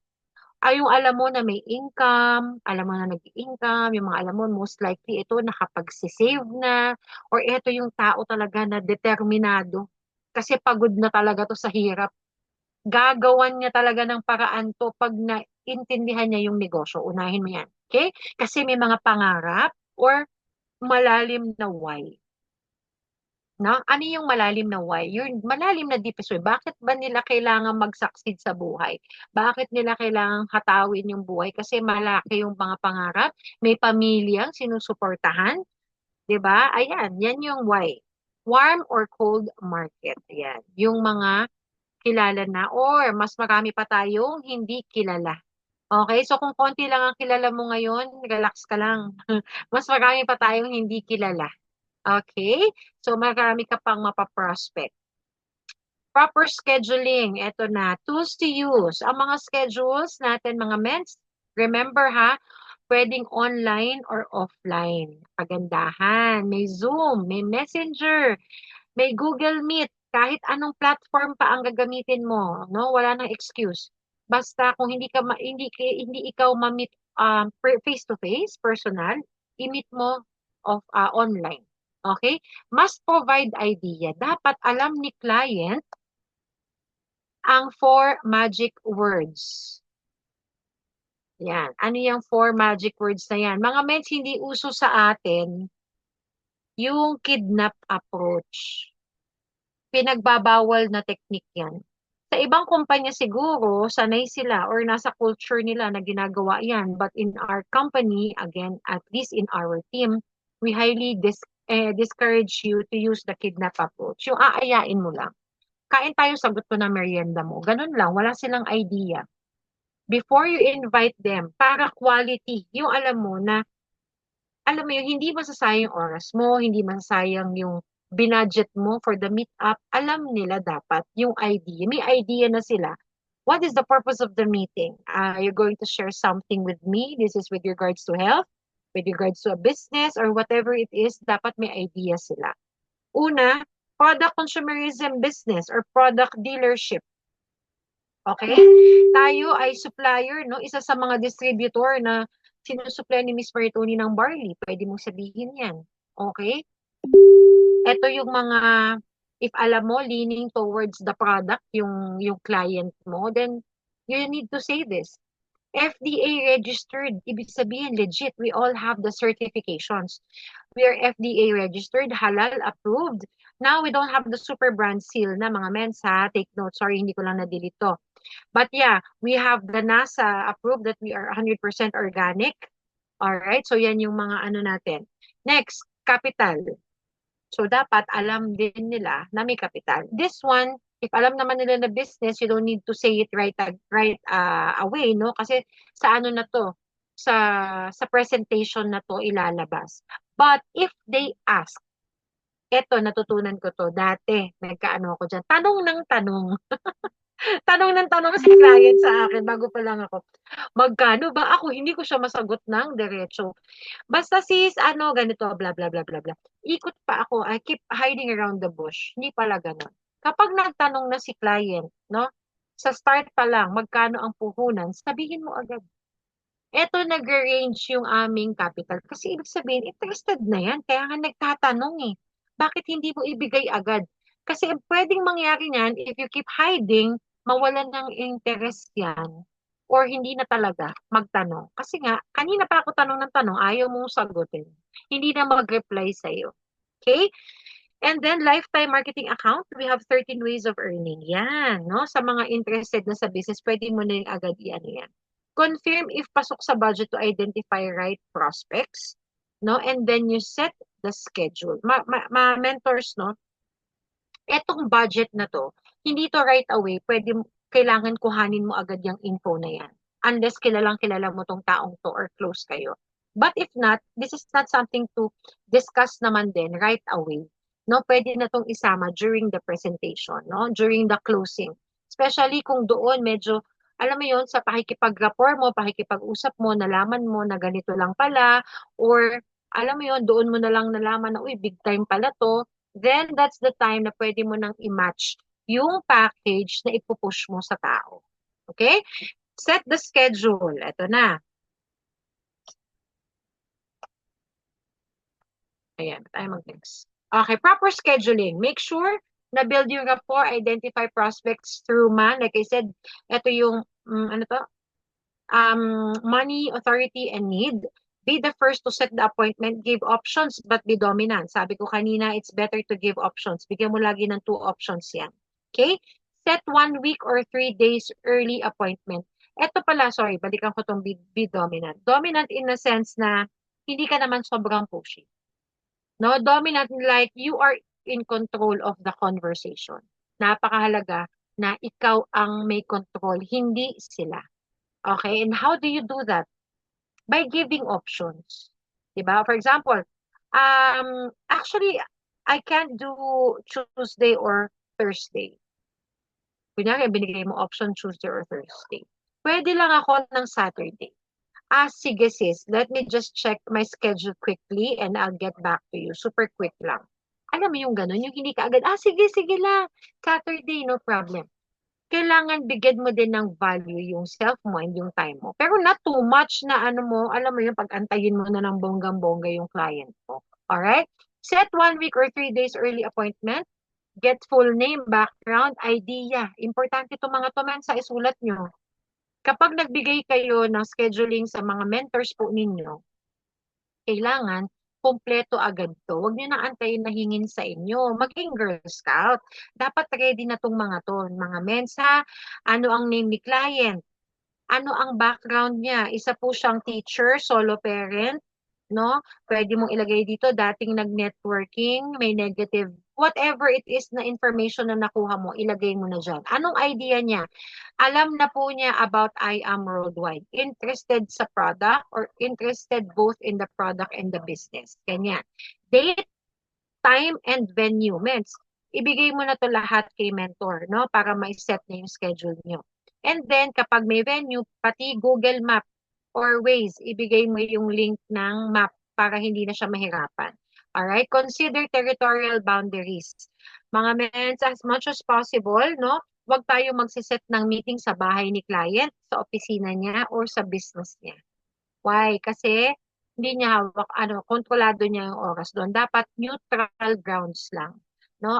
Ay, yung alam mo na may income, alam mo na nag-income, yung mga alam mo, most likely ito nakapag-save na, or ito yung tao talaga na determinado. Kasi pagod na talaga to sa hirap. Gagawan niya talaga ng paraan to pag naintindihan niya yung negosyo. Unahin mo yan. Okay? Kasi may mga pangarap or malalim na why. No? Ano yung malalim na why? Yung malalim na deep is why. Bakit ba nila kailangan mag-succeed sa buhay? Bakit nila kailangan hatawin yung buhay? Kasi malaki yung mga pangarap, may pamilyang sinusuportahan, 'di ba? Ayan, yan yung why. Warm or cold market. Ayan. Yung mga kilala na or mas marami pa tayong hindi kilala. Okay? So kung konti lang ang kilala mo ngayon, relax ka lang. Mas marami pa tayong hindi kilala. Okay? So, marami ka pang mapaprospect. Proper scheduling. Ito na. Tools to use. Ang mga schedules natin, mga mens, remember ha, pwedeng online or offline. Pagandahan. May Zoom, may Messenger, may Google Meet. Kahit anong platform pa ang gagamitin mo, no? Wala nang excuse. Basta kung hindi ikaw ma-meet face to face, personal, i-meet mo online. Okay? Must provide idea. Dapat alam ni client ang four magic words. Yan. Ano yung four magic words na yan? Mga mens, hindi uso sa atin yung kidnap approach. Pinagbabawal na technique yan. Sa ibang kumpanya siguro, sanay sila or nasa culture nila na ginagawa yan. But in our company, again, at least in our team, we highly discourage you to use the kidnap approach. Yung aayain mo lang. Kain tayo, sagot ko na merienda mo. Ganun lang, wala silang idea. Before you invite them, para quality, yung alam mo na alam mo yun, hindi masasayang yung oras mo, hindi masasayang yung binudget mo for the meetup. Alam nila dapat yung idea. May idea na sila. What is the purpose of the meeting? You're going to share something with me. This is with regards to health, with regards to a business, or whatever it is, dapat may idea sila. Una, product consumerism business or product dealership. Okay? Tayo ay supplier, no? Isa sa mga distributor na sinusupply ni Miss Maritoni ng barley. Pwede mong sabihin yan. Okay? Ito yung mga, if alam mo, leaning towards the product, yung client mo, then you need to say this. FDA registered, ibig sabihin legit, we all have the certifications. We are FDA registered, halal approved. Now, we don't have the super brand seal na mga mensa. Take note, sorry, hindi ko lang na-delete to. But yeah, we have the NASA approved that we are 100% organic. All right, so yan yung mga ano natin. Next, capital. So dapat alam din nila na may capital. This one, if alam naman nila na business, you don't need to say it away, no? Kasi sa ano na to, sa presentation na to ilalabas. But if they ask, eto natutunan ko to dati, nagkaano ako diyan. Tanong ng tanong. Tanong ng tanong si client sa akin bago pa lang ako. Magkano ba? Ako hindi ko siya masagot ng diretso. Basta sis, ano, ganito, bla bla bla bla bla. Ikot pa ako, I keep hiding around the bush. Hindi pala ganun. Kapag nagtanong na si client, no, sa start pa lang, magkano ang puhunan, sabihin mo agad. Eto nag-range yung aming capital. Kasi ibig sabihin, interested na yan. Kaya nga nagtatanong eh. Bakit hindi mo ibigay agad? Kasi pwedeng mangyari niyan, if you keep hiding, mawalan ng interest yan. Or hindi na talaga magtanong. Kasi nga, kanina pa ako tanong ng tanong, ayaw mong sagutin. Hindi na mag-reply sa'yo. Okay? And then, lifetime marketing account, we have 13 ways of earning. Yan, no? Sa mga interested na sa business, pwede mo na yung agad yan. Confirm if pasok sa budget to identify right prospects, no? And then you set the schedule. Mentors, no? Etong budget na to, hindi to right away, kailangan kuhanin mo agad yung info na yan. Unless kilalang kilala mo tong taong to or close kayo. But if not, this is not something to discuss naman din right away. No, pwede na tong isama during the presentation, no? During the closing. Especially kung doon medyo, alam mo yon sa pakikipag-rapport mo, pakikipag-usap mo, nalaman mo na ganito lang pala, or alam mo yon doon mo na lang nalaman na, uy, big time pala to, then that's the time na pwede mo nang i-match yung package na ipupush mo sa tao. Okay? Set the schedule. Ito na. Ayan, tayo mag-next. Okay, proper scheduling. Make sure na build yung rapport, identify prospects through man. Like I said, ito yung, ano to? Money, authority, and need. Be the first to set the appointment. Give options, but be dominant. Sabi ko kanina, it's better to give options. Bigyan mo lagi ng 2 options yan. Okay? Set 1 week or 3 days early appointment. Ito pala, sorry, balikan ko tong be dominant. Dominant in the sense na hindi ka naman sobrang pushy. No, dominant like you are in control of the conversation. Napakahalaga na ikaw ang may control, hindi sila. Okay, and how do you do that? By giving options. Diba? For example, actually, I can't do Tuesday or Thursday. Kunyari, binigay mo option Tuesday or Thursday. Pwede lang ako ng Saturday. Sige sis, let me just check my schedule quickly and I'll get back to you. Super quick lang. Alam mo yung ganun, yung hindi ka agad, sige lang, Saturday, no problem. Kailangan bigyan mo din ng value yung self mo and yung time mo. Pero not too much na ano mo, alam mo yung pag-antayin mo na ng bonggang-bongga yung client mo. Alright? Set 1 week or 3 days early appointment. Get full name, background, idea. Importante itong mga to, sa isulat nyo. Kapag nagbigay kayo ng scheduling sa mga mentors po ninyo, kailangan kumpleto agad to. Huwag niyo na antayin na hingin sa inyo. Maging Girl Scout. Dapat ready na tong mga to. Mga mensa, ano ang name ni client? Ano ang background niya? Isa po siyang teacher, solo parent, no? Pwede mong ilagay dito, dating nag-networking, may negative, whatever it is na information na nakuha mo, ilagay mo na dyan. Anong idea niya? Alam na po niya about I Am Worldwide. Interested sa product or interested both in the product and the business. Ganyan. Date, time, and venue. Means, ibigay mo na to lahat kay mentor, no? Para ma-set na yung schedule niyo. And then, kapag may venue, pati Google Map or Waze, ibigay mo yung link ng map para hindi na siya mahirapan. Alright? Consider territorial boundaries. Mga mens, as much as possible, no? Huwag tayo magsiset ng meeting sa bahay ni client, sa opisina niya, or sa business niya. Why? Kasi hindi niya hawak, kontrolado niya yung oras doon. Dapat neutral grounds lang. No?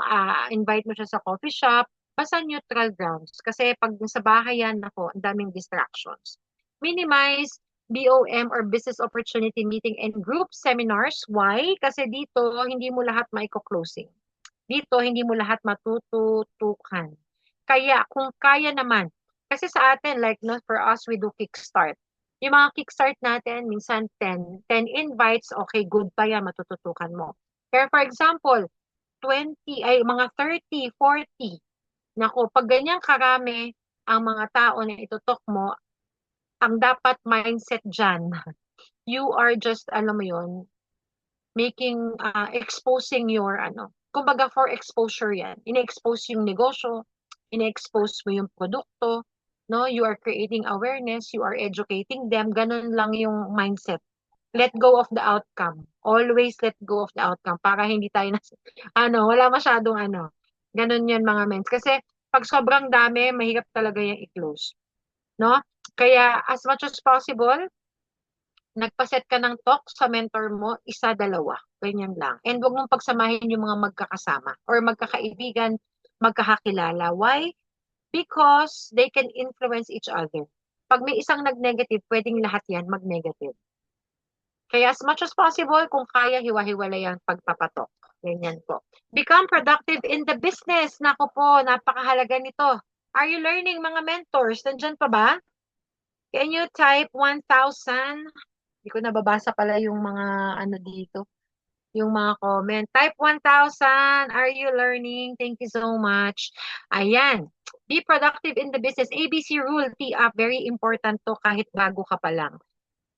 Invite mo siya sa coffee shop, basta neutral grounds. Kasi pag sa bahay yan, ako, ang daming distractions. Minimize BOM or business opportunity meeting and group seminars. Why? Kasi dito, hindi mo lahat maiko-closing. Dito, hindi mo lahat matututukan. Kaya, kung kaya naman, kasi sa atin, like, no, for us, we do kickstart. Yung mga kickstart natin, minsan 10 invites, okay, good pa yan, matututukan mo. Pero for example, 20, ay mga 30, 40, naku, pag ganyan karami ang mga tao na itutok mo, ang dapat mindset dyan, you are just, alam mo yon, exposing your, kumbaga for exposure yan. Ine-expose yung negosyo, ine-expose mo yung produkto, no? You are creating awareness, you are educating them, ganun lang yung mindset. Let go of the outcome. Always let go of the outcome para hindi tayo wala masyadong Ganun yun mga mens. Kasi pag sobrang dami, mahirap talaga yung i-close. No? Kaya as much as possible, nagpaset ka ng talk sa mentor mo, isa, dalawa. Ganyan lang. And huwag mong pagsamahin yung mga magkakasama or magkakaibigan, magkakakilala. Why? Because they can influence each other. Pag may isang nag-negative, pwedeng lahat yan mag-negative. Kaya as much as possible, kung kaya, hiwa-hiwalay ang pagpapatok. Ganyan po. Become productive in the business. Nako po, napakahalaga nito. Are you learning, mga mentors? Nandyan pa ba? Can you type 1,000? Hindi ko nababasa pala yung mga ano dito, yung mga comment. Type 1,000. Are you learning? Thank you so much. Ayan. Be productive in the business. ABC rule, TF, very important to kahit bago ka pa lang.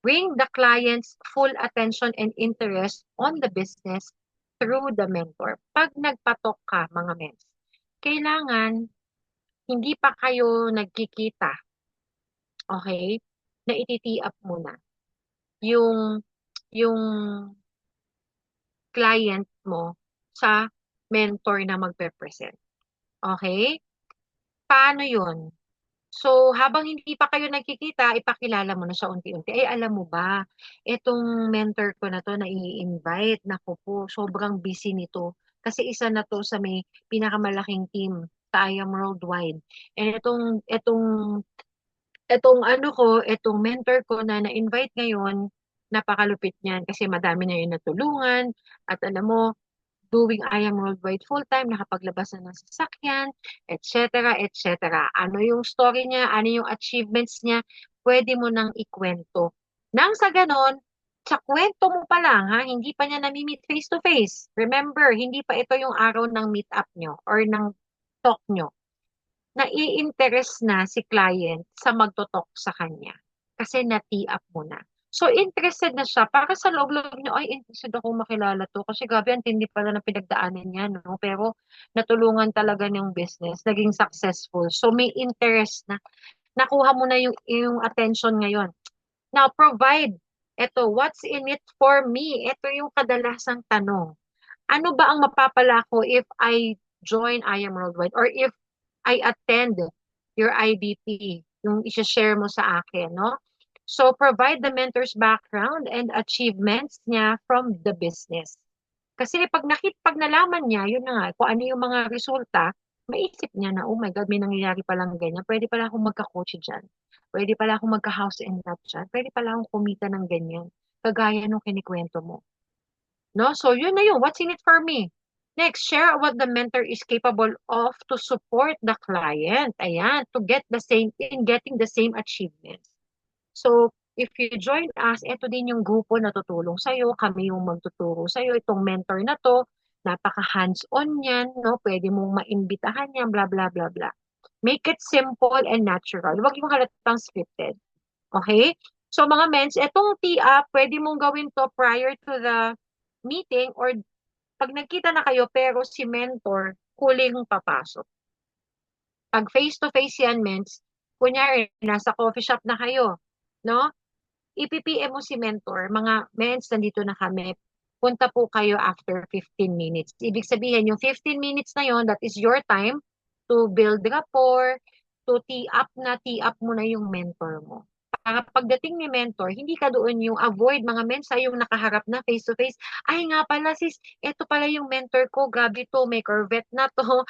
Bring the client's full attention and interest on the business through the mentor. Pag nagpatok ka, mga mens, kailangan hindi pa kayo nagkikita, okay, na ititi-up muna yung yung client mo sa mentor na magpe-present. Okay? Paano yun? So, habang hindi pa kayo nagkikita, ipakilala mo na siya unti-unti. Ay, alam mo ba, itong mentor ko na to na i-invite, naku po, sobrang busy nito. Kasi isa na to sa may pinakamalaking team sa I Am Worldwide. And itong ano ko, itong mentor ko na na-invite ngayon, napakalupit niyan kasi madami na yung natulungan. At alam mo, doing I Am Worldwide full-time, nakapaglabas na ng sasakyan, etc., etc. Ano yung story niya, ano yung achievements niya, pwede mo nang ikwento. Nang sa ganon, sa kwento mo pa lang, ha, hindi pa niya nami-meet face-to-face. Remember, hindi pa ito yung araw ng meet-up nyo or ng talk nyo. Nai-interest na si client sa magtotalk sa kanya kasi na-tee up mo na. So, interested na siya. Para sa loob-loob niyo, ay, interested ako makilala to. Kasi gabi, ang tindi pala ng pinagdaanan niya, no? Pero, natulungan talaga niyang business. Naging successful. So, may interest na. Nakuha mo na yung attention ngayon. Now, provide. Ito, what's in it for me? Ito yung kadalasang tanong. Ano ba ang mapapala ko if I join I Am Worldwide or if I attend your IBP, yung i-share mo sa akin, no? So, provide the mentor's background and achievements niya from the business. Kasi pag nalaman niya, yun na nga, kung ano yung mga resulta, maisip niya na, oh my God, may nangyayari palang ganyan. Pwede pala akong magka-coach dyan. Pwede pala akong magka-house and lot dyan. Pwede pala akong kumita ng ganyan. Kagaya nung kinikwento mo. No? So, yun na yun. What's in it for me? Next, share what the mentor is capable of to support the client. Ayan, to get the same, in getting the same achievements. So, if you join us, ito din yung grupo na tutulong sa'yo. Kami yung magtuturo sa'yo. Itong mentor na to, napaka hands-on yan, no? Pwede mong maimbitahan yan, blah, blah, blah, blah. Make it simple and natural. Huwag yung halatang scripted. Okay? So, mga mens, itong tee-up, pwede mong gawin to prior to the meeting or pag nagkita na kayo pero si mentor huling papasok. Pag face-to-face yan, mens, kunyari, nasa coffee shop na kayo, no? I-PPM mo si mentor, mga mens, nandito na kami, punta po kayo after 15 minutes. Ibig sabihin, yung 15 minutes na yon, that is your time to build rapport, to tee up mo na yung mentor mo. Para pagdating ni mentor, hindi ka doon yung avoid mga mensa, yung nakaharap na face-to-face. Ay nga pala sis, eto pala yung mentor ko, grabe to, may Corvette na to,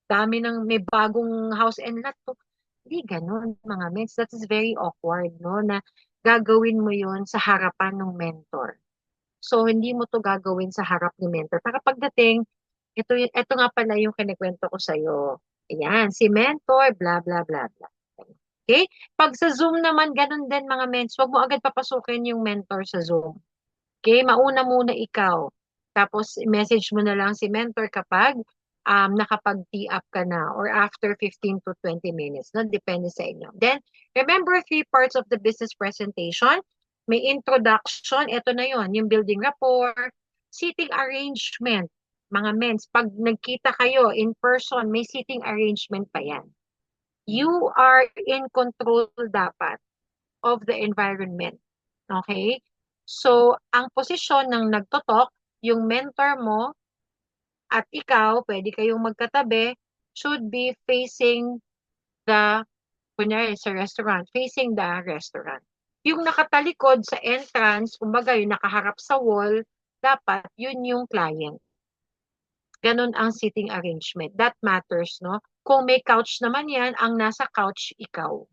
dami ng may bagong house and lot to. Hindi ganun mga mens. That is very awkward, no? Na gagawin mo yon sa harapan ng mentor. So, hindi mo to gagawin sa harap ni mentor. Para pagdating, ito nga pala yung kinikwento ko sa'yo. Ayan, si mentor, blah, blah, blah, blah. Okay? Pag sa Zoom naman, ganun din mga mens. Huwag mo agad papasukin yung mentor sa Zoom. Okay? Mauna muna ikaw. Tapos, message mo na lang si mentor kapag nakapag-tee up ka na or after 15 to 20 minutes. No? Depende sa inyo. Then, remember 3 parts of the business presentation. May introduction. Ito na yon, yung building rapport, seating arrangement. Mga mens, pag nagkita kayo in person, may seating arrangement pa yan. You are in control dapat of the environment. Okay? So, ang posisyon ng nagtotalk, yung mentor mo at ikaw, pwede kayong magkatabi, should be facing the, kunyari sa restaurant, facing the restaurant. Yung nakatalikod sa entrance, kumbaga yung nakaharap sa wall, dapat yun yung client. Ganon ang seating arrangement. That matters, no? Kung may couch naman yan, ang nasa couch, ikaw.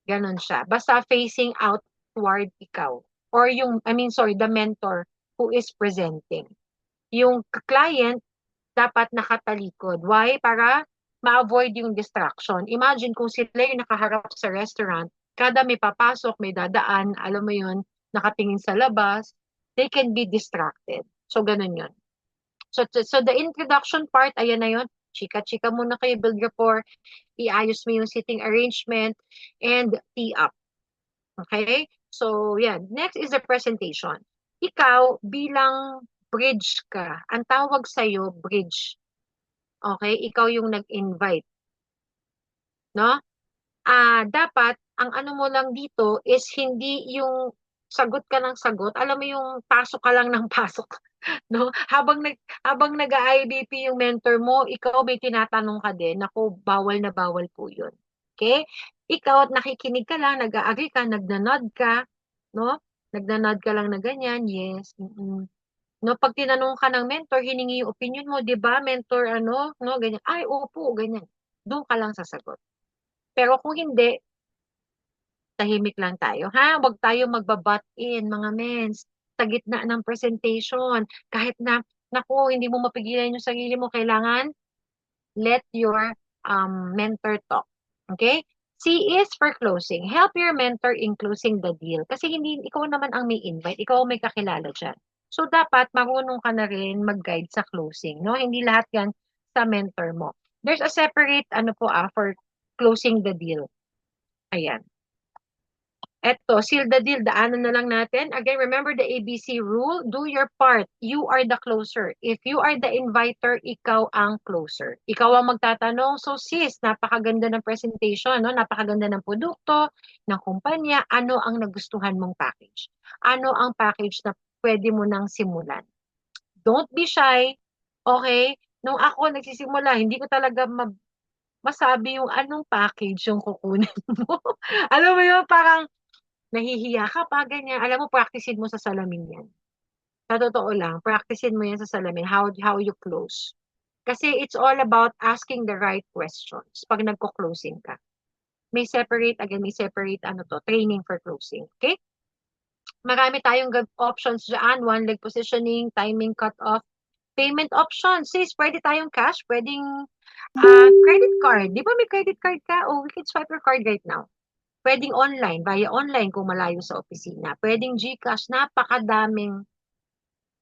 Ganon siya. Basta facing outward ikaw. Or yung, the mentor who is presenting. Yung client dapat nakatalikod. Why? Para ma-avoid yung distraction. Imagine kung sila yung nakaharap sa restaurant, kada may papasok, may dadaan, alam mo yun, nakatingin sa labas, they can be distracted. So, ganun yun. So the introduction part, ayan na yun. Chika-chika muna kayo, build rapport, iayos mo yung sitting arrangement, and tee up. Okay? So, yan. Next is the presentation. Ikaw, bilang bridge ka, ang tawag sa'yo, bridge. Okay? Ikaw yung nag-invite. No? Dapat, ang ano mo lang dito is hindi yung sagot ka ng sagot. Alam mo yung pasok ka lang ng pasok. No? Habang nag-IBP yung mentor mo, ikaw may tinatanong ka din. Naku, bawal na bawal po 'yun. Okay? Ikaw at nakikinig ka lang, nag-agree ka, nagna-nod ka, no? Nagna-nod ka lang na ganyan, yes. No, pag tinanong ka ng mentor, hiningi yung opinion mo, 'di ba? Mentor ano, no, ganyan. Ay, opo, ganyan. Doon ka lang sasagot. Pero kung hindi, tahimik lang tayo, ha? Huwag tayo magbabat in, mga mens, sa gitna ng presentation. Kahit na, naku, hindi mo mapigilan yung sarili mo, kailangan let your mentor talk. Okay? C is for closing. Help your mentor in closing the deal. Kasi hindi, ikaw naman ang may invite, ikaw ang may kakilala dyan. So, dapat marunong ka na rin mag-guide sa closing, no? Hindi lahat yan sa mentor mo. There's a separate, ano po, for closing the deal. Ayan. Eto, seal the deal, daanan na lang natin. Again, remember the ABC rule. Do your part. You are the closer. If you are the inviter, ikaw ang closer. Ikaw ang magtatanong, so sis, napakaganda ng presentation, no? Napakaganda ng produkto, ng kumpanya. Ano ang nagustuhan mong package? Ano ang package na pwede mo nang simulan? Don't be shy. Okay? Nung ako nagsisimula, hindi ko talaga masabi yung anong package yung kukunin mo. Alam mo yun, parang nahihiya ka pa, ganyan. Alam mo, practicein mo sa salamin yan. Sa totoo lang, practicein mo yan sa salamin, how you close. Kasi it's all about asking the right questions pag nagko-closing ka. May separate ano to, training for closing. Okay? Marami tayong options dyan. One leg positioning, timing cut-off, payment options. Sis, pwede tayong cash, pwedeng credit card. Di ba may credit card ka? Oh, we can swipe your card right now. Pwedeng online, via online kung malayo sa opisina. Pwedeng GCash, napakadaming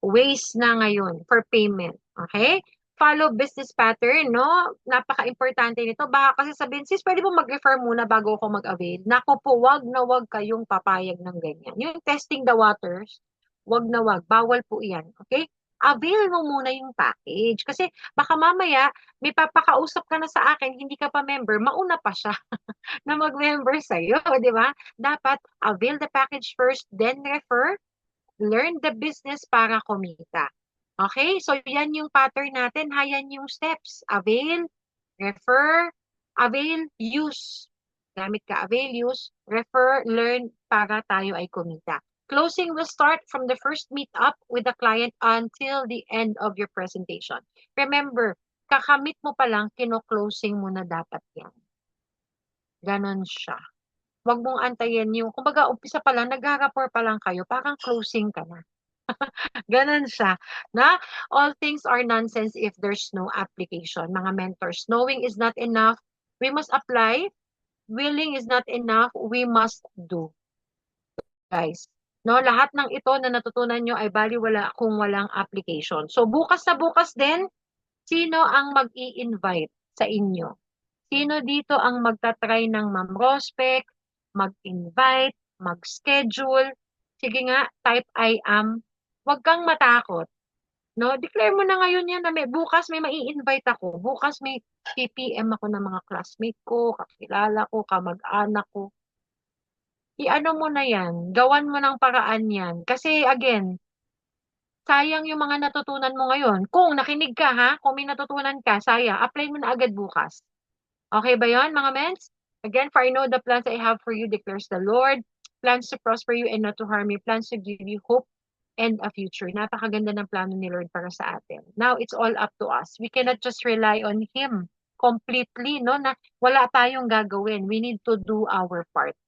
ways na ngayon for payment. Okay? Follow business pattern, no? Napaka-importante nito. Baka kasi sabihin, sis, pwede po mag-refer muna bago ako mag-avail. Naku po, wag na wag kayong papayag ng ganyan. Yung testing the waters, wag na wag. Bawal po yan. Okay? Avail mo muna yung package. Kasi baka mamaya, may papakausap ka na sa akin, hindi ka pa member, mauna pa siya na mag-member sa'yo, di ba? Dapat avail the package first, then refer, learn the business para kumita. Okay? So, yan yung pattern natin. Yan yung steps. Avail, refer, avail, use. Gamit ka, avail, use, refer, learn para tayo ay kumita. Closing will start from the first meet up with the client until the end of your presentation. Remember, kakamit mo pa lang, kino-closing mo na dapat yan. Ganon siya. Wag mong antayin yung, kumbaga, umpisa pa lang, nag-rapport pa lang kayo, parang closing ka na. Ganon siya. Na all things are nonsense if there's no application. Mga mentors, knowing is not enough. We must apply. Willing is not enough. We must do. Guys. No, lahat ng ito na natutunan nyo ay baliwala kung walang application. So bukas na bukas din, sino ang mag-i-invite sa inyo? Sino dito ang magta-try ng mam-prospect, mag-invite, mag-schedule? Sige nga, type I am. Huwag kang matakot. No, declare mo na ngayon yan na bukas may mai-invite ako. Bukas may PPM ako ng mga classmate ko, kakilala ko, kamag-anak ko. I-ano mo na yan. Gawan mo ng paraan yan. Kasi again, sayang yung mga natutunan mo ngayon. Kung nakinig ka ha, kung may natutunan ka, sayang. Apply mo na agad bukas. Okay ba yon, mga mens? Again, for I know the plans I have for you, declares the Lord. Plans to prosper you and not to harm you. Plans to give you hope and a future. Napakaganda ng plano ni Lord para sa atin. Now, it's all up to us. We cannot just rely on Him completely, no? Na wala tayong gagawin. We need to do our part.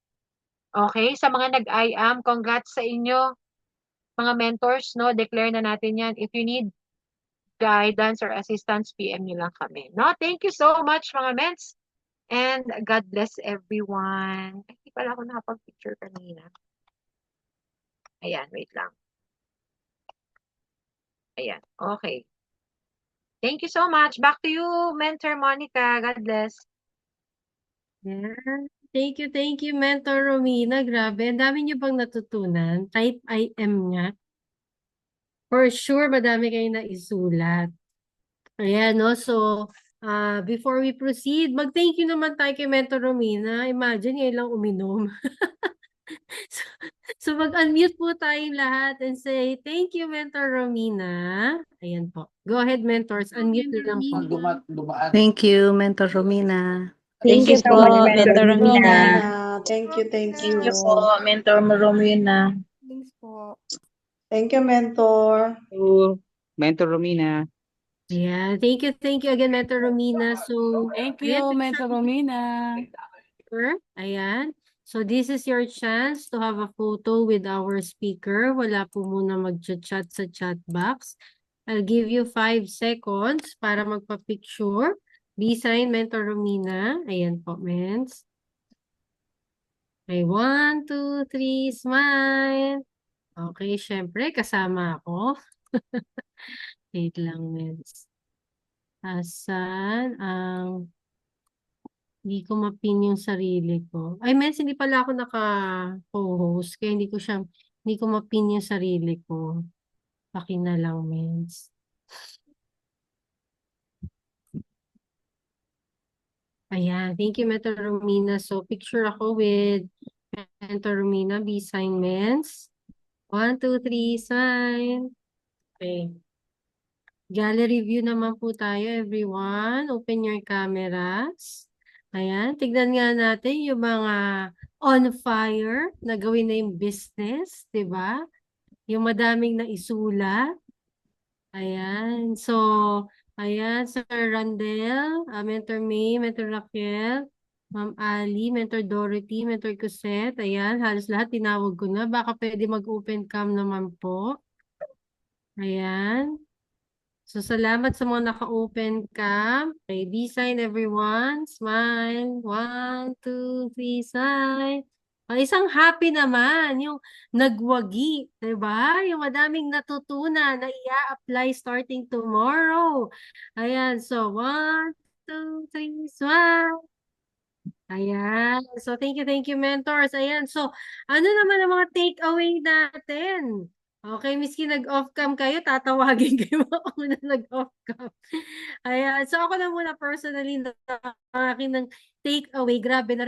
Okay? Sa mga nag-I am, congrats sa inyo, mga mentors, no? Declare na natin yan. If you need guidance or assistance, PM nyo lang kami. No? Thank you so much mga mens. And God bless everyone. Hindi pala ako nakapag-picture kanina. Ayan, wait lang. Ayan, okay. Thank you so much. Back to you, Mentor Monica. God bless. Yeah. Thank you, Mentor Romina. Grabe, ang dami niyo bang natutunan? Type IM nga. For sure, madami kayong naisulat. Ayan, no? So, before we proceed, mag-thank you naman tayo kay Mentor Romina. Imagine, ngayon lang uminom. so, so mag-unmute po tayong lahat and say, thank you, Mentor Romina. Ayan po. Go ahead, mentors. Unmute nyo lang po. Thank you, Mentor Romina. Thank you so much, Mentor Romina. Thank you. Thank you po, Mentor Romina. Thanks po. Thank you, Mentor. Mentor Romina. Yeah, thank you again, Mentor Romina. So, Thank ayan, you, Mentor Romina. ayan. So, this is your chance to have a photo with our speaker. Wala po muna mag-chat sa chat box. I'll give you 5 seconds para magpa-picture. B-sign, Mentor Romina. Ayan po, mens. Okay, 1, 2, 3, smile. Okay, syempre, kasama ako. Wait lang, mens. Asan ang... Hindi ko mapin yung sarili ko. Ay, mens, hindi pala ako naka-co-host. Kaya hindi ko mapin yung sarili ko. Paki na lang, mens. Ayan, thank you, Mentor Romina. So, picture ako with Mentor Romina, B-sign, mens. 1, 2, 3, sign. Okay. Gallery view naman po tayo, everyone. Open your cameras. Ayan, tignan nga natin yung mga on fire na gawin na yung business, di ba? Yung madaming naisulat. Ayan, so, ayan, Sir Randel, Mentor May, Mentor Raquel, Ma'am Ali, Mentor Dorothy, Mentor Cosette, ayan, halos lahat tinawag ko na. Baka pwede mag-open cam naman po. Ayan. So, salamat sa mga naka-open cam. Okay, B-sign everyone. Smile. 1, 2, 3, smile. Isang happy naman, yung nagwagi, diba? Yung madaming natutunan na i-apply starting tomorrow. Ayan, so 1, 2, 3, smile. Ayan. So, thank you, mentors. Ayan. So, ano naman ang mga takeaway natin? Okay, miski nag-off cam kayo, tatawagin kayo ako na nag-off cam. Ayan. So, ako na muna personally na akin ng takeaway. Grabe na